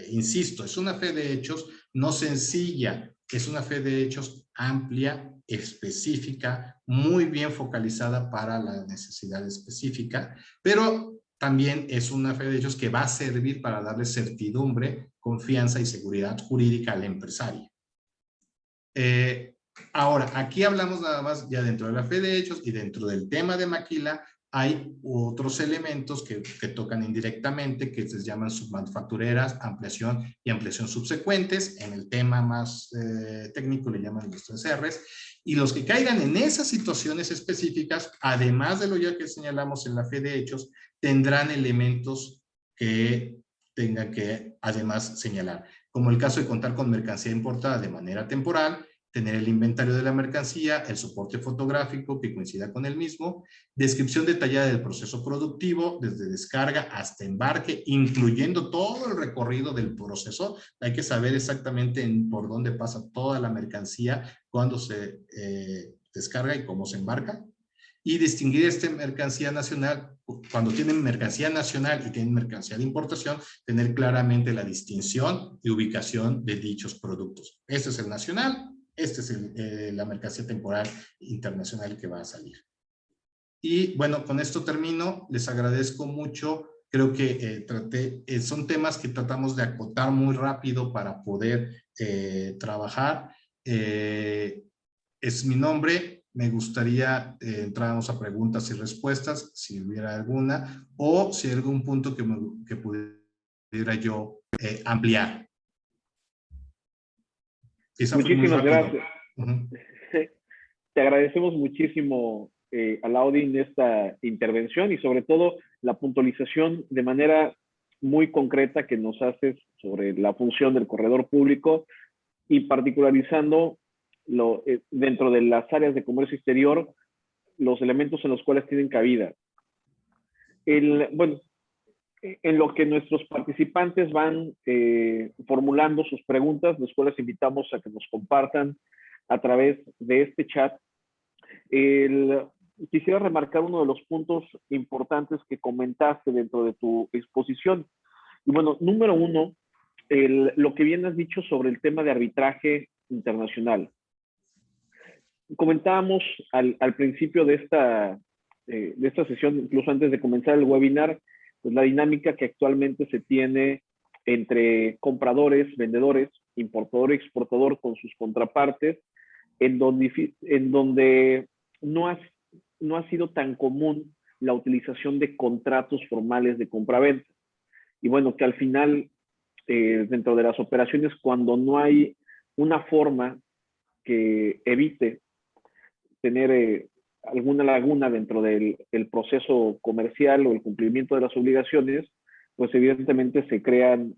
insisto, es una fe de hechos no sencilla, es una fe de hechos amplia, específica, muy bien focalizada para la necesidad específica, pero también es una fe de hechos que va a servir para darle certidumbre, confianza y seguridad jurídica al empresario. Ahora, aquí hablamos nada más ya dentro de la fe de hechos y dentro del tema de maquila hay otros elementos que tocan indirectamente, que se llaman submanufactureras, ampliación y ampliación subsecuentes. En el tema más técnico le llaman los 3Rs. Y los que caigan en esas situaciones específicas, además de lo ya que señalamos en la fe de hechos, tendrán elementos que tengan que además señalar, como el caso de contar con mercancía importada de manera temporal, tener el inventario de la mercancía, el soporte fotográfico que coincida con el mismo, descripción detallada del proceso productivo, desde descarga hasta embarque, incluyendo todo el recorrido del proceso. Hay que saber exactamente por dónde pasa toda la mercancía, cuándo se descarga y cómo se embarca. Y distinguir esta mercancía nacional, cuando tienen mercancía nacional y tienen mercancía de importación, tener claramente la distinción y ubicación de dichos productos. Este es el nacional, esta es la mercancía temporal internacional que va a salir. Y bueno, con esto termino. Les agradezco mucho. Creo que son temas que tratamos de acotar muy rápido para poder trabajar. Es mi nombre. Me gustaría entráramos a preguntas y respuestas, si hubiera alguna, o si hay algún punto que pudiera yo ampliar. Muchísimas gracias. Te agradecemos muchísimo, Alaudin, esta intervención y sobre todo la puntualización de manera muy concreta que nos haces sobre la función del corredor público y particularizando dentro de las áreas de comercio exterior los elementos en los cuales tienen cabida. Bueno, en lo que nuestros participantes van formulando sus preguntas, los cuales invitamos a que nos compartan a través de este chat. Quisiera remarcar uno de los puntos importantes que comentaste dentro de tu exposición. Y bueno, número uno, lo que bien has dicho sobre el tema de arbitraje internacional. Comentábamos al principio de esta sesión, incluso antes de comenzar el webinar, pues la dinámica que actualmente se tiene entre compradores, vendedores, importador y exportador con sus contrapartes, en donde no ha sido tan común la utilización de contratos formales de compraventa. Y bueno, que al final, dentro de las operaciones, cuando no hay una forma que evite tener alguna laguna dentro del proceso comercial o el cumplimiento de las obligaciones, pues evidentemente se crean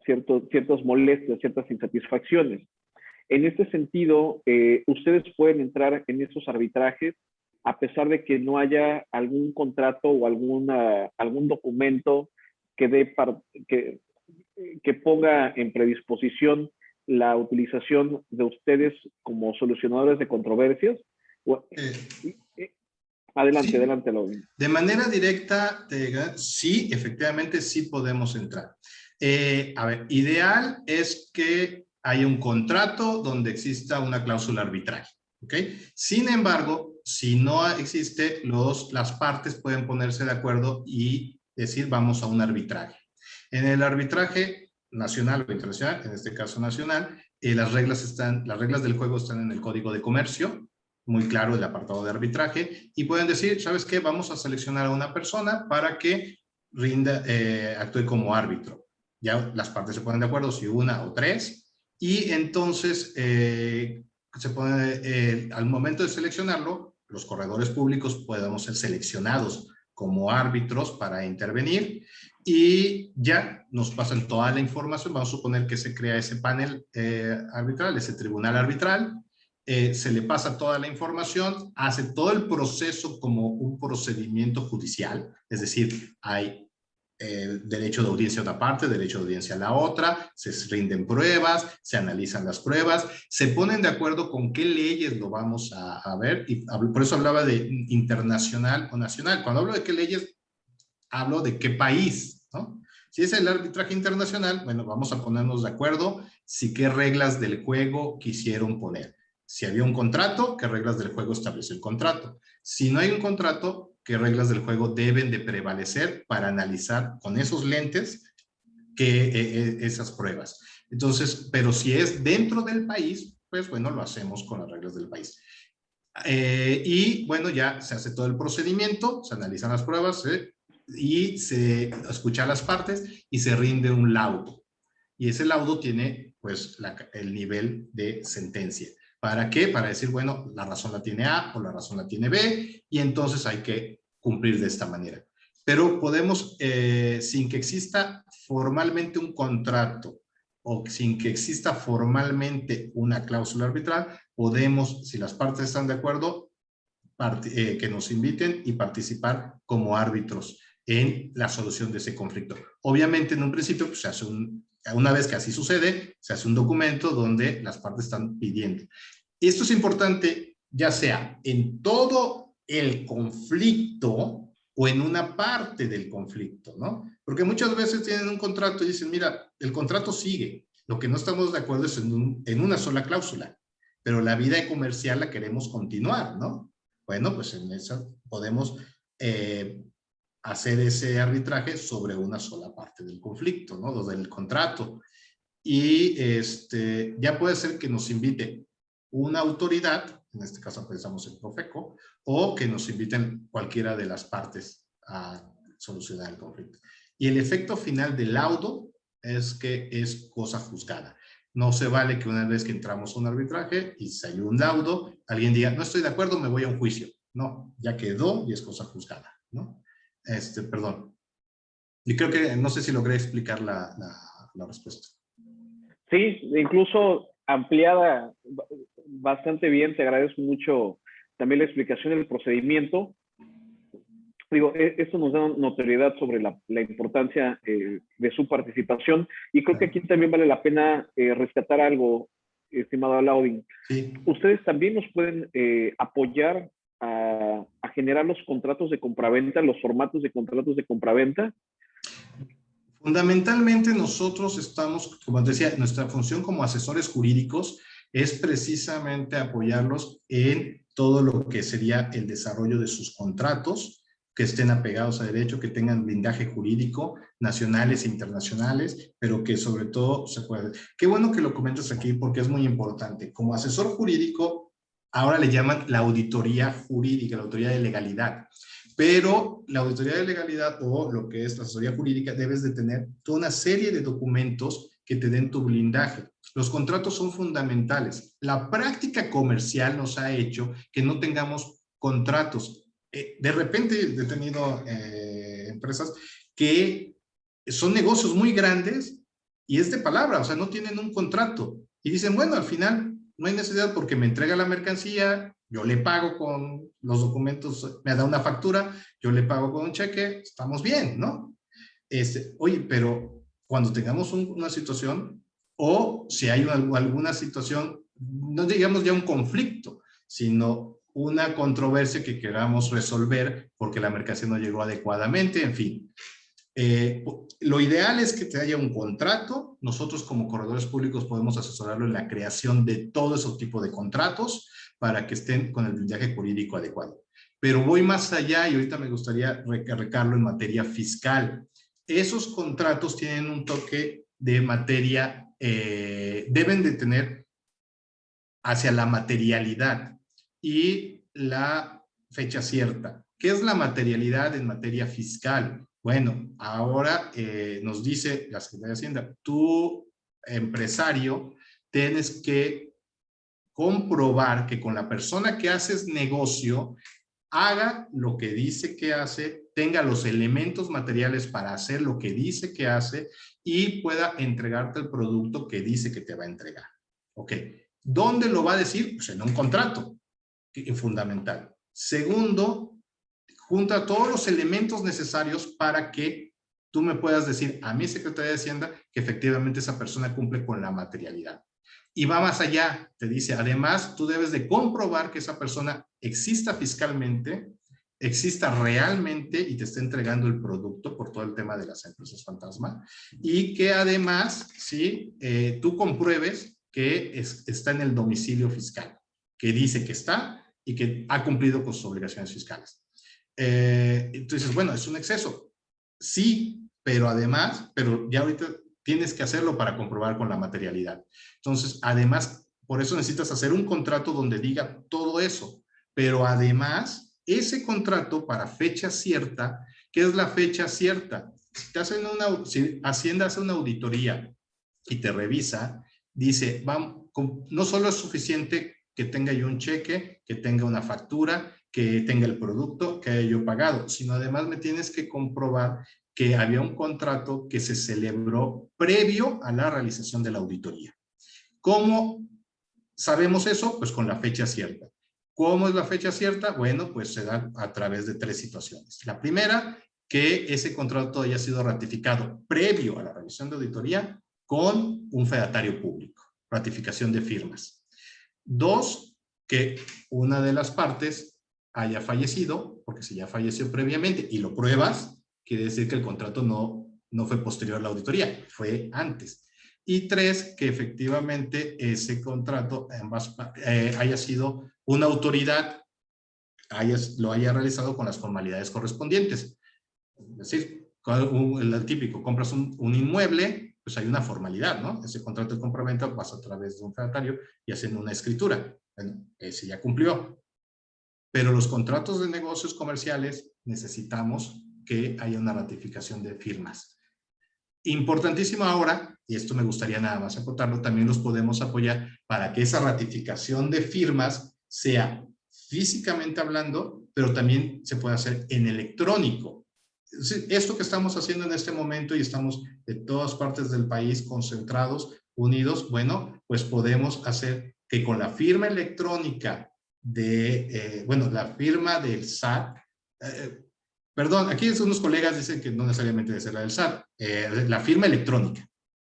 ciertas molestias, ciertas insatisfacciones. En este sentido, ustedes pueden entrar en esos arbitrajes a pesar de que no haya algún contrato o algún documento que ponga en predisposición la utilización de ustedes como solucionadores de controversias. Adelante, sí. Adelante, Laudin. De manera directa, sí, efectivamente sí podemos entrar. A ver, ideal es que haya un contrato donde exista una cláusula arbitral, ¿ok? Sin embargo, si no existe, las partes pueden ponerse de acuerdo y decir vamos a un arbitraje. En el arbitraje nacional o internacional, en este caso nacional, las reglas del juego están en el Código de Comercio, muy claro el apartado de arbitraje, y pueden decir, ¿sabes qué? Vamos a seleccionar a una persona para que actúe como árbitro. Ya las partes se ponen de acuerdo, si una o tres, y entonces al momento de seleccionarlo, los corredores públicos podemos ser seleccionados como árbitros para intervenir, y ya nos pasan toda la información. Vamos a suponer que se crea ese panel arbitral, ese tribunal arbitral, se le pasa toda la información, hace todo el proceso como un procedimiento judicial, es decir, hay derecho de audiencia a una parte, derecho de audiencia a la otra, se rinden pruebas, se analizan las pruebas, se ponen de acuerdo con qué leyes lo vamos a ver, y por eso hablaba de internacional o nacional. Cuando hablo de qué leyes, hablo de qué país, ¿no? Si es el arbitraje internacional, bueno, vamos a ponernos de acuerdo si qué reglas del juego quisieron poner. Si había un contrato, qué reglas del juego establece el contrato. Si no hay un contrato, qué reglas del juego deben de prevalecer para analizar con esos lentes esas pruebas. Entonces, pero si es dentro del país, pues bueno, lo hacemos con las reglas del país. Y bueno, ya se hace todo el procedimiento, se analizan las pruebas, y se escucha a las partes y se rinde un laudo. Y ese laudo tiene pues el nivel de sentencia. ¿Para qué? Para decir, bueno, la razón la tiene A o la razón la tiene B, y entonces hay que cumplir de esta manera. Pero podemos, sin que exista formalmente un contrato o sin que exista formalmente una cláusula arbitral, podemos, si las partes están de acuerdo, que nos inviten y participar como árbitros en la solución de ese conflicto. Obviamente, en un principio, pues, se hace una vez que así sucede, se hace un documento donde las partes están pidiendo. Esto es importante, ya sea en todo el conflicto o en una parte del conflicto, ¿no? Porque muchas veces tienen un contrato y dicen, mira, el contrato sigue, lo que no estamos de acuerdo es en una sola cláusula, pero la vida comercial la queremos continuar, ¿no? Bueno, pues en eso podemos hacer ese arbitraje sobre una sola parte del conflicto, ¿no? Lo del contrato. Y ya puede ser que nos invite una autoridad, en este caso pensamos en Profeco, o que nos inviten cualquiera de las partes a solucionar el conflicto. Y el efecto final del laudo es que es cosa juzgada. No se vale que una vez que entramos a un arbitraje y salió un laudo, alguien diga, no estoy de acuerdo, me voy a un juicio. No, ya quedó y es cosa juzgada, ¿no? Perdón. Y creo que, no sé si logré explicar la respuesta. Sí, incluso ampliada bastante bien. Te agradezco mucho también la explicación del procedimiento. Digo, esto nos da notoriedad sobre la importancia de su participación, y creo que aquí también vale la pena rescatar algo, estimado Alaudin. Sí. Ustedes también nos pueden apoyar a generar los contratos de compraventa, los formatos de contratos de compraventa. Fundamentalmente nosotros estamos, como te decía, nuestra función como asesores jurídicos es precisamente apoyarlos en todo lo que sería el desarrollo de sus contratos, que estén apegados a derecho, que tengan blindaje jurídico, nacionales e internacionales, pero que sobre todo se pueda. Qué bueno que lo comentas aquí porque es muy importante. Como asesor jurídico, ahora le llaman la auditoría jurídica, la auditoría de legalidad. Pero la auditoría de legalidad o lo que es la asesoría jurídica debes de tener toda una serie de documentos que te den tu blindaje. Los contratos son fundamentales. La práctica comercial nos ha hecho que no tengamos contratos. De repente he tenido empresas que son negocios muy grandes y es de palabra, o sea, no tienen un contrato. Y dicen, bueno, al final no hay necesidad porque me entrega la mercancía, yo le pago con los documentos, me da una factura, yo le pago con un cheque, estamos bien, ¿no? Oye, pero cuando tengamos una situación, o si hay alguna situación, no digamos ya un conflicto, sino una controversia que queramos resolver porque la mercancía no llegó adecuadamente, en fin. Lo ideal es que te haya un contrato. Nosotros como corredores públicos podemos asesorarlo en la creación de todo ese tipo de contratos para que estén con el blindaje jurídico adecuado. Pero voy más allá y ahorita me gustaría recargarlo en materia fiscal. Esos contratos tienen un toque de materia, deben de tener hacia la materialidad y la fecha cierta. ¿Qué es la materialidad en materia fiscal? Bueno, ahora nos dice la Secretaría de Hacienda, tú, empresario, tienes que comprobar que con la persona que haces negocio haga lo que dice que hace, tenga los elementos materiales para hacer lo que dice que hace y pueda entregarte el producto que dice que te va a entregar. Ok. ¿Dónde lo va a decir? Pues en un contrato, fundamental. Segundo, junta todos los elementos necesarios para que tú me puedas decir a mi Secretaría de Hacienda que efectivamente esa persona cumple con la materialidad. Y va más allá, te dice, además, tú debes de comprobar que esa persona exista fiscalmente, exista realmente y te esté entregando el producto por todo el tema de las empresas fantasma, y que además, sí, tú compruebes que está en el domicilio fiscal, que dice que está y que ha cumplido con sus obligaciones fiscales. Entonces, bueno, es un exceso. Sí, pero además, pero ya ahorita tienes que hacerlo para comprobar con la materialidad. Entonces, además, por eso necesitas hacer un contrato donde diga todo eso, pero además, ese contrato para fecha cierta, ¿qué es la fecha cierta? Si Hacienda hace una auditoría y te revisa, dice, no solo es suficiente que tenga yo un cheque, que tenga una factura, que tenga el producto, que haya yo pagado, sino además me tienes que comprobar que había un contrato que se celebró previo a la realización de la auditoría. ¿Cómo sabemos eso? Pues con la fecha cierta. ¿Cómo es la fecha cierta? Bueno, pues se da a través de 3 situaciones. La primera, que ese contrato haya sido ratificado previo a la revisión de auditoría con un fedatario público, ratificación de firmas. 2, que una de las partes haya fallecido, porque si ya falleció previamente y lo pruebas, quiere decir que el contrato no fue posterior a la auditoría, fue antes. Y 3, que efectivamente ese contrato haya sido una autoridad, lo haya realizado con las formalidades correspondientes. Es decir, el típico, compras un inmueble, pues hay una formalidad, ¿no? Ese contrato de compraventa pasa a través de un fedatario y hacen una escritura. Bueno, ese ya cumplió. Pero los contratos de negocios comerciales necesitamos que haya una ratificación de firmas. Importantísimo ahora, y esto me gustaría nada más acotarlo, también los podemos apoyar para que esa ratificación de firmas sea físicamente hablando, pero también se puede hacer en electrónico. Esto que estamos haciendo en este momento y estamos de todas partes del país concentrados, unidos, bueno, pues podemos hacer que con la firma electrónica la firma del SAT, perdón, aquí unos colegas dicen que no necesariamente debe ser la del SAT, la firma electrónica,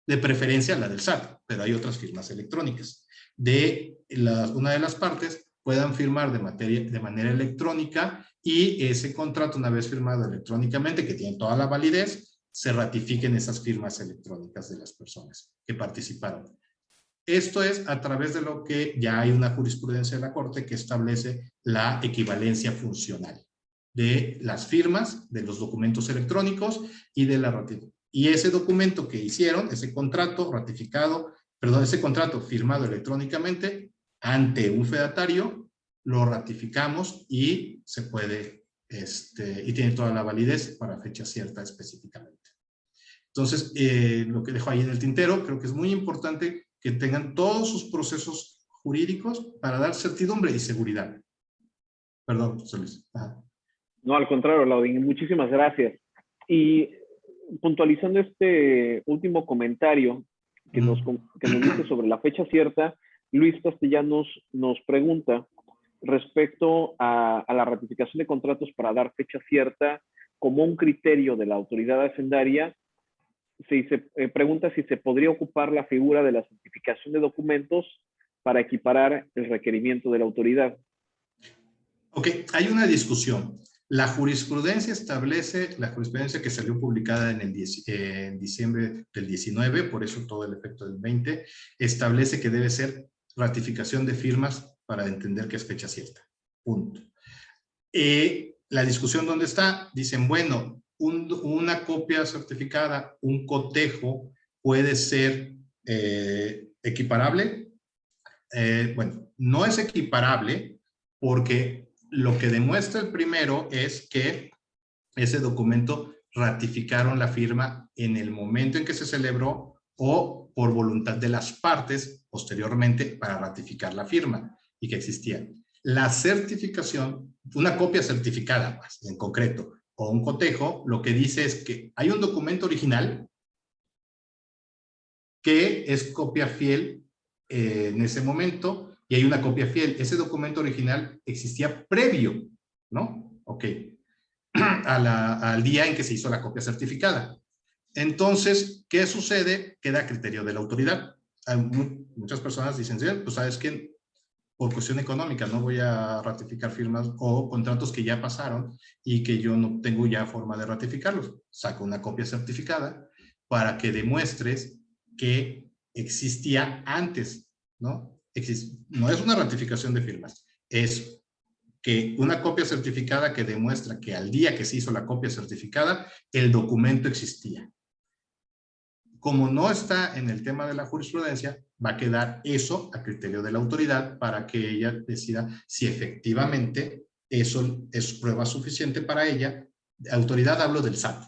de preferencia la del SAT, pero hay otras firmas electrónicas. Una de las partes puedan firmar de manera electrónica y ese contrato, una vez firmado electrónicamente, que tiene toda la validez, se ratifiquen esas firmas electrónicas de las personas que participaron. Esto es a través de lo que ya hay una jurisprudencia de la Corte que establece la equivalencia funcional de las firmas, de los documentos electrónicos y de la ratificación. Y ese documento que hicieron, ese contrato ese contrato firmado electrónicamente ante un fedatario, lo ratificamos y se puede, y tiene toda la validez para fecha cierta específicamente. Entonces, lo que dejo ahí en el tintero, creo que es muy importante que tengan todos sus procesos jurídicos para dar certidumbre y seguridad. Perdón, José Luis. Ajá. No, al contrario, Laudín, muchísimas gracias. Y puntualizando este último comentario que nos dice sobre la fecha cierta, Luis Castellanos nos pregunta respecto a la ratificación de contratos para dar fecha cierta como un criterio de la autoridad hacendaria. Pregunta si se podría ocupar la figura de la certificación de documentos para equiparar el requerimiento de la autoridad. Ok, hay una discusión. La jurisprudencia que salió publicada en diciembre del 19, por eso todo el efecto del 20, establece que debe ser ratificación de firmas para entender que es fecha cierta. Punto. La discusión ¿dónde está? Dicen, bueno, una copia certificada, un cotejo, puede ser equiparable. Bueno, no es equiparable porque lo que demuestra el primero es que ese documento ratificaron la firma en el momento en que se celebró o por voluntad de las partes posteriormente para ratificar la firma y que existía. La certificación, una copia certificada más en concreto, o un cotejo, lo que dice es que hay un documento original que es copia fiel en ese momento y hay una copia fiel. Ese documento original existía previo, ¿no? Ok. Al día en que se hizo la copia certificada. Entonces, ¿qué sucede? Queda a criterio de la autoridad. Muchas personas dicen, sí, pues sabes que por cuestión económica no voy a ratificar firmas o contratos que ya pasaron y que yo no tengo ya forma de ratificarlos. Saco una copia certificada para que demuestres que existía antes, ¿no? No es una ratificación de firmas, es que una copia certificada que demuestra que al día que se hizo la copia certificada, el documento existía. Como no está en el tema de la jurisprudencia, va a quedar eso a criterio de la autoridad para que ella decida si efectivamente eso es prueba suficiente para ella. Autoridad, hablo del SAT,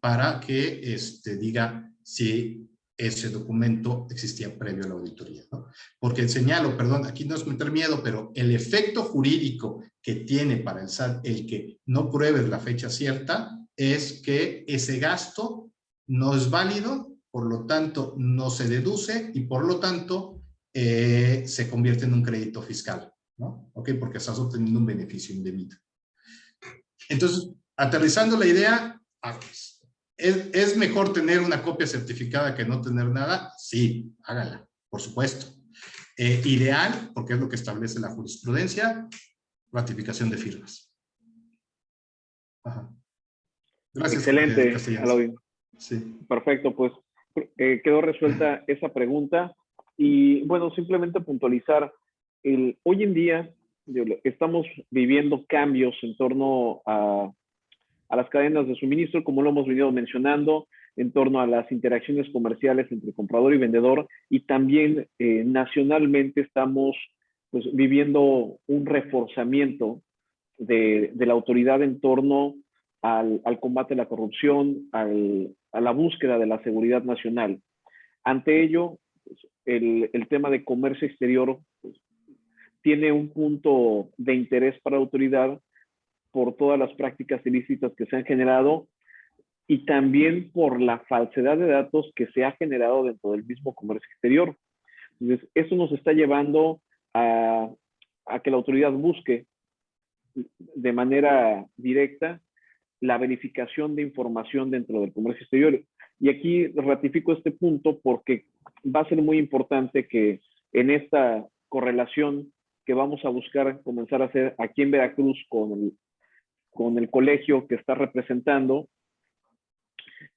para que diga si ese documento existía previo a la auditoría, ¿no? Porque señalo, perdón, aquí no es meter miedo, pero el efecto jurídico que tiene para el SAT el que no pruebes la fecha cierta es que ese gasto no es válido, por lo tanto no se deduce y por lo tanto se convierte en un crédito fiscal, ¿no? Ok, porque estás obteniendo un beneficio indebido. Entonces, aterrizando la idea, ¿es mejor tener una copia certificada que no tener nada? Sí, hágala, por supuesto. Ideal, porque es lo que establece la jurisprudencia, ratificación de firmas. Ajá. Gracias, Excelente, Castellanos. Aloy. Sí. Perfecto, pues quedó resuelta esa pregunta. Y bueno, simplemente puntualizar, hoy en día estamos viviendo cambios en torno a las cadenas de suministro, como lo hemos venido mencionando, en torno a las interacciones comerciales entre comprador y vendedor, y también nacionalmente estamos pues, viviendo un reforzamiento de la autoridad en torno al combate a la corrupción, a la búsqueda de la seguridad nacional. Ante ello, pues, el tema de comercio exterior pues, tiene un punto de interés para la autoridad por todas las prácticas ilícitas que se han generado y también por la falsedad de datos que se ha generado dentro del mismo comercio exterior. Entonces, eso nos está llevando a que la autoridad busque de manera directa la verificación de información dentro del comercio exterior. Y aquí ratifico este punto porque va a ser muy importante que en esta correlación que vamos a buscar comenzar a hacer aquí en Veracruz con el colegio que está representando,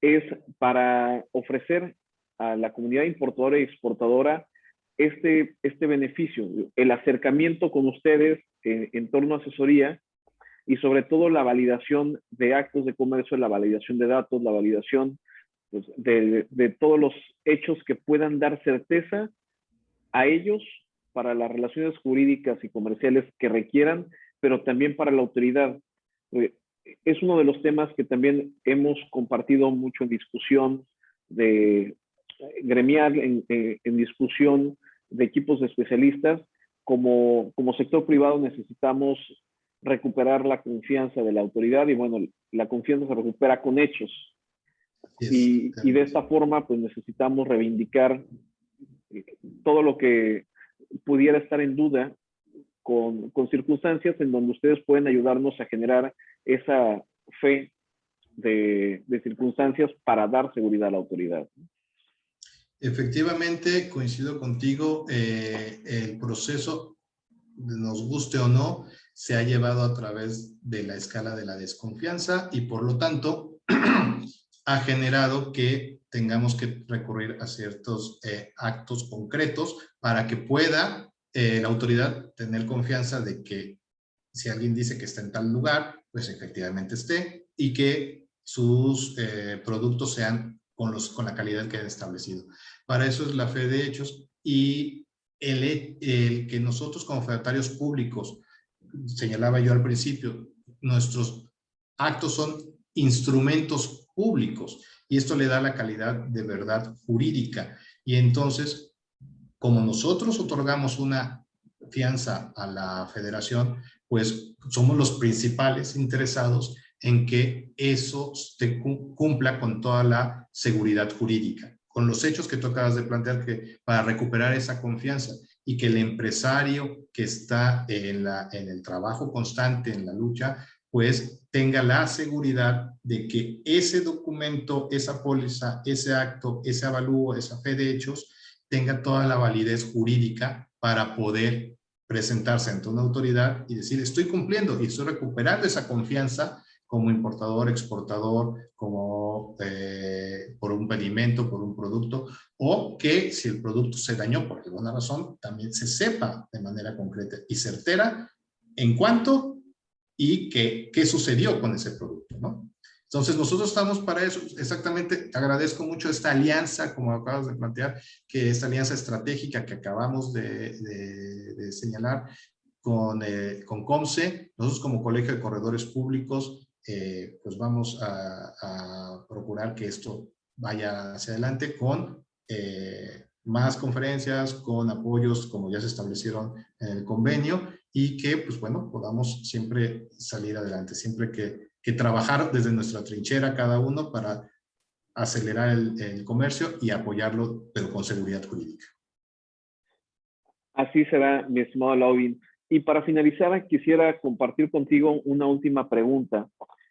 es para ofrecer a la comunidad importadora y exportadora este beneficio, el acercamiento con ustedes en torno a asesoría y sobre todo la validación de actos de comercio, la validación de datos, la validación pues, de todos los hechos que puedan dar certeza a ellos para las relaciones jurídicas y comerciales que requieran, pero también para la autoridad. Es uno de los temas que también hemos compartido mucho en discusión de gremial, en discusión de equipos de especialistas. Como sector privado necesitamos recuperar la confianza de la autoridad y bueno, la confianza se recupera con hechos. Y de esta forma, pues necesitamos reivindicar todo lo que pudiera estar en duda con circunstancias en donde ustedes pueden ayudarnos a generar esa fe de circunstancias para dar seguridad a la autoridad. Efectivamente, coincido contigo, el proceso, nos guste o no, se ha llevado a través de la escala de la desconfianza y por lo tanto ha generado que tengamos que recurrir a ciertos actos concretos para que pueda la autoridad tener confianza de que si alguien dice que está en tal lugar, pues efectivamente esté y que sus productos sean con la calidad que han establecido. Para eso es la fe de hechos y el que nosotros como fedatarios públicos, señalaba yo al principio, nuestros actos son instrumentos públicos y esto le da la calidad de verdad jurídica. Y entonces, como nosotros otorgamos una fianza a la federación, pues somos los principales interesados en que eso cumpla con toda la seguridad jurídica, con los hechos que tú acabas de plantear, que para recuperar esa confianza y que el empresario que está en el trabajo constante, en la lucha, pues tenga la seguridad de que ese documento, esa póliza, ese acto, ese avalúo, esa fe de hechos, tenga toda la validez jurídica para poder presentarse ante una autoridad y decir, estoy cumpliendo y estoy recuperando esa confianza como importador, exportador, como por un pedimento, por un producto, o que si el producto se dañó por alguna razón, también se sepa de manera concreta y certera en cuánto y qué sucedió con ese producto, ¿no? Entonces, nosotros estamos para eso, exactamente. Te agradezco mucho esta alianza, como acabas de plantear, que esta alianza estratégica que acabamos de señalar con COMCE. Nosotros como Colegio de Corredores Públicos, pues vamos a procurar que esto vaya hacia adelante con más conferencias, con apoyos como ya se establecieron en el convenio y que, pues bueno, podamos siempre salir adelante, siempre que trabajar desde nuestra trinchera cada uno para acelerar el comercio y apoyarlo, pero con seguridad jurídica. Así será, mi estimado Lauvin. Y para finalizar, quisiera compartir contigo una última pregunta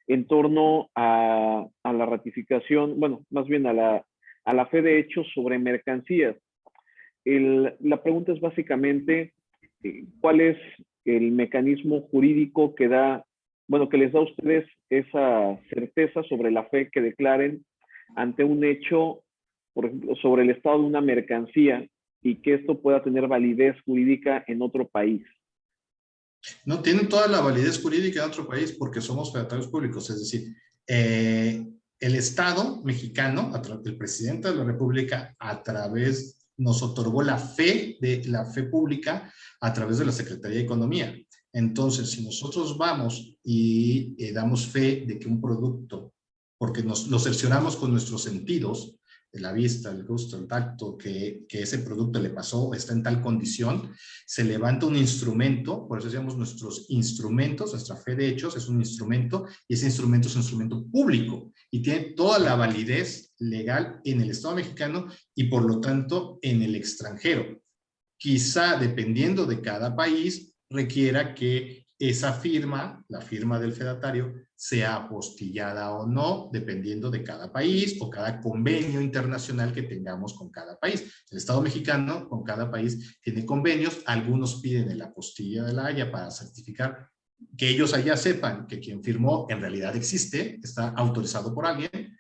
en torno a la ratificación, bueno, más bien a la fe de hechos sobre mercancías. La pregunta es básicamente, ¿cuál es el mecanismo jurídico que da, bueno, que les da a ustedes esa certeza sobre la fe que declaren ante un hecho, por ejemplo, sobre el estado de una mercancía y que esto pueda tener validez jurídica en otro país? No, tienen toda la validez jurídica en otro país porque somos fedatarios públicos, es decir, el Estado mexicano, el presidente de la República, nos otorgó la fe pública a través de la Secretaría de Economía. Entonces, si nosotros vamos y damos fe de que un producto, porque lo cercioramos con nuestros sentidos, de la vista, el gusto, el tacto, que ese producto le pasó, está en tal condición, se levanta un instrumento, por eso decíamos nuestros instrumentos, nuestra fe de hechos es un instrumento, y ese instrumento es un instrumento público, y tiene toda la validez legal en el Estado mexicano, y por lo tanto en el extranjero. Quizá, dependiendo de cada país, requiera que esa firma, la firma del fedatario, sea apostillada o no, dependiendo de cada país o cada convenio internacional que tengamos con cada país. El Estado mexicano con cada país tiene convenios, algunos piden el apostilla de la Haya para certificar que ellos allá sepan que quien firmó en realidad existe, está autorizado por alguien,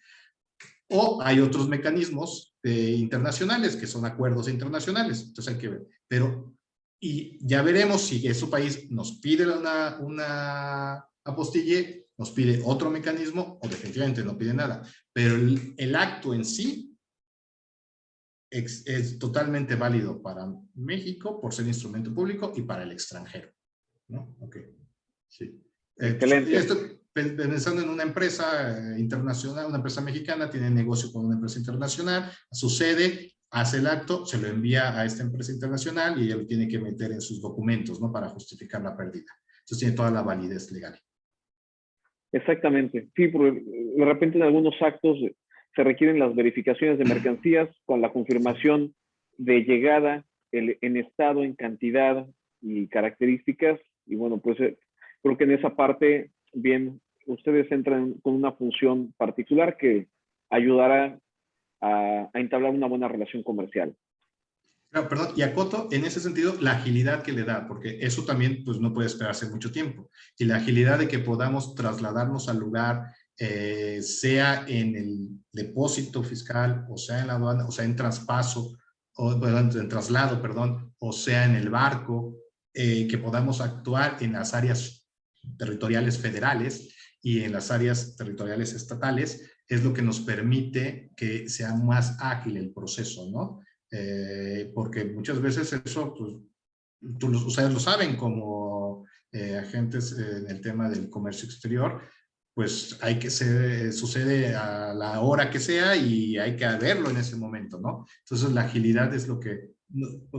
o hay otros mecanismos internacionales que son acuerdos internacionales, entonces hay que ver, pero y ya veremos si ese país nos pide una apostille, nos pide otro mecanismo o definitivamente no pide nada. Pero el acto en sí es totalmente válido para México por ser instrumento público y para el extranjero, ¿no? Ok, sí. Excelente. Pensando en una empresa internacional, una empresa mexicana, tiene negocio con una empresa internacional, sucede, hace el acto, se lo envía a esta empresa internacional y ella lo tiene que meter en sus documentos, ¿no? Para justificar la pérdida. Entonces tiene toda la validez legal. Exactamente. Sí, porque de repente en algunos actos se requieren las verificaciones de mercancías con la confirmación de llegada, en estado, en cantidad y características. Y bueno, pues creo que en esa parte, bien, ustedes entran con una función particular que ayudará a entablar una buena relación comercial. Claro, perdón, y acoto en ese sentido la agilidad que le da, porque eso también pues no puede esperarse mucho tiempo. Y la agilidad de que podamos trasladarnos al lugar, sea en el depósito fiscal, o sea en la aduana, o sea en traspaso, o en traslado, perdón, o sea en el barco, que podamos actuar en las áreas territoriales federales y en las áreas territoriales estatales es lo que nos permite que sea más ágil el proceso, ¿no? Porque muchas veces eso, pues, ustedes lo saben como agentes en el tema del comercio exterior, pues hay que sucede a la hora que sea y hay que verlo en ese momento, ¿no? Entonces la agilidad es lo que,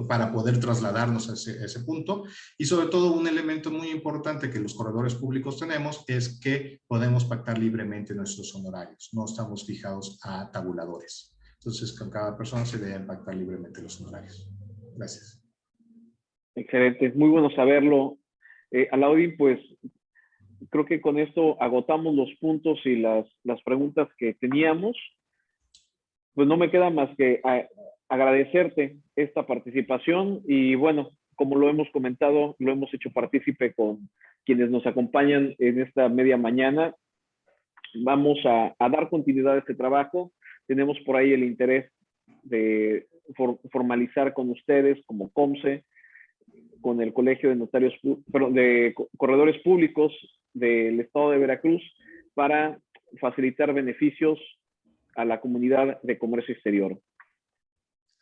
para poder trasladarnos a ese punto, y sobre todo un elemento muy importante que los corredores públicos tenemos es que podemos pactar libremente nuestros honorarios, no estamos fijados a tabuladores. Entonces con cada persona se deben pactar libremente los honorarios. Gracias. Excelente, es muy bueno saberlo. Alaudin, pues creo que con esto agotamos los puntos y las preguntas que teníamos. Pues no me queda más que agradecerte esta participación y bueno, como lo hemos comentado, lo hemos hecho partícipe con quienes nos acompañan en esta media mañana. Vamos a dar continuidad a este trabajo. Tenemos por ahí el interés de formalizar con ustedes como COMCE, con el Colegio de Notarios, de Corredores Públicos del Estado de Veracruz, para facilitar beneficios a la comunidad de comercio exterior.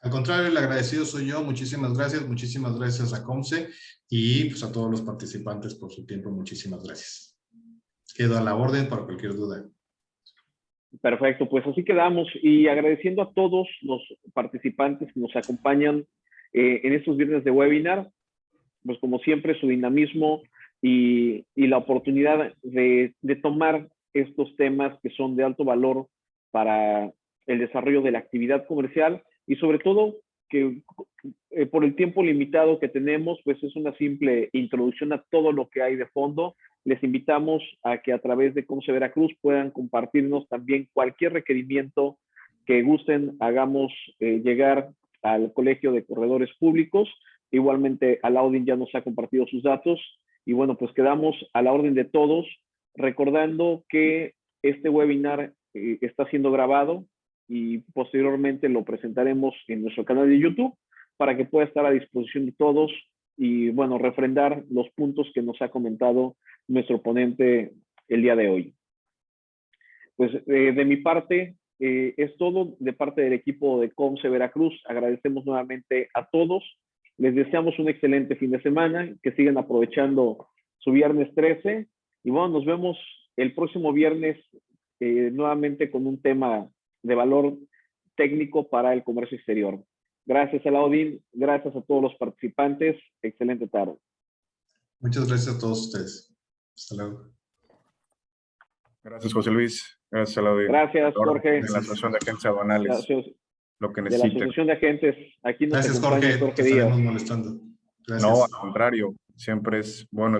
Al contrario, el agradecido soy yo. Muchísimas gracias a COMCE y pues a todos los participantes por su tiempo. Muchísimas gracias. Quedo a la orden para cualquier duda. Perfecto, pues así quedamos, y agradeciendo a todos los participantes que nos acompañan en estos viernes de webinar, pues como siempre su dinamismo y la oportunidad de tomar estos temas que son de alto valor para el desarrollo de la actividad comercial, y sobre todo que por el tiempo limitado que tenemos, pues es una simple introducción a todo lo que hay de fondo. Les invitamos a que a través de COMCE Veracruz puedan compartirnos también cualquier requerimiento que gusten, hagamos llegar al Colegio de Corredores Públicos. Igualmente, Alaudin ya nos ha compartido sus datos, y bueno, pues quedamos a la orden de todos, recordando que este webinar está siendo grabado y posteriormente lo presentaremos en nuestro canal de YouTube para que pueda estar a disposición de todos y, bueno, refrendar los puntos que nos ha comentado nuestro ponente el día de hoy. Pues de mi parte es todo. De parte del equipo de COMCE Veracruz, agradecemos nuevamente a todos. Les deseamos un excelente fin de semana, que sigan aprovechando su viernes 13. Y bueno, nos vemos el próximo viernes nuevamente con un tema de valor técnico para el comercio exterior. Gracias, Alaudin. Gracias a todos los participantes. Excelente tarde. Muchas gracias a todos ustedes. Hasta luego. Gracias, José Luis. Gracias, Alaudin. Gracias, Jorge. De la Asociación de Agentes Aduanales. Lo que de la necesiten. Asociación de Agentes. Aquí nos Gracias, acompaña Jorge. Jorge Te Díaz. estaremos molestando. Gracias. No, al contrario. Siempre es bueno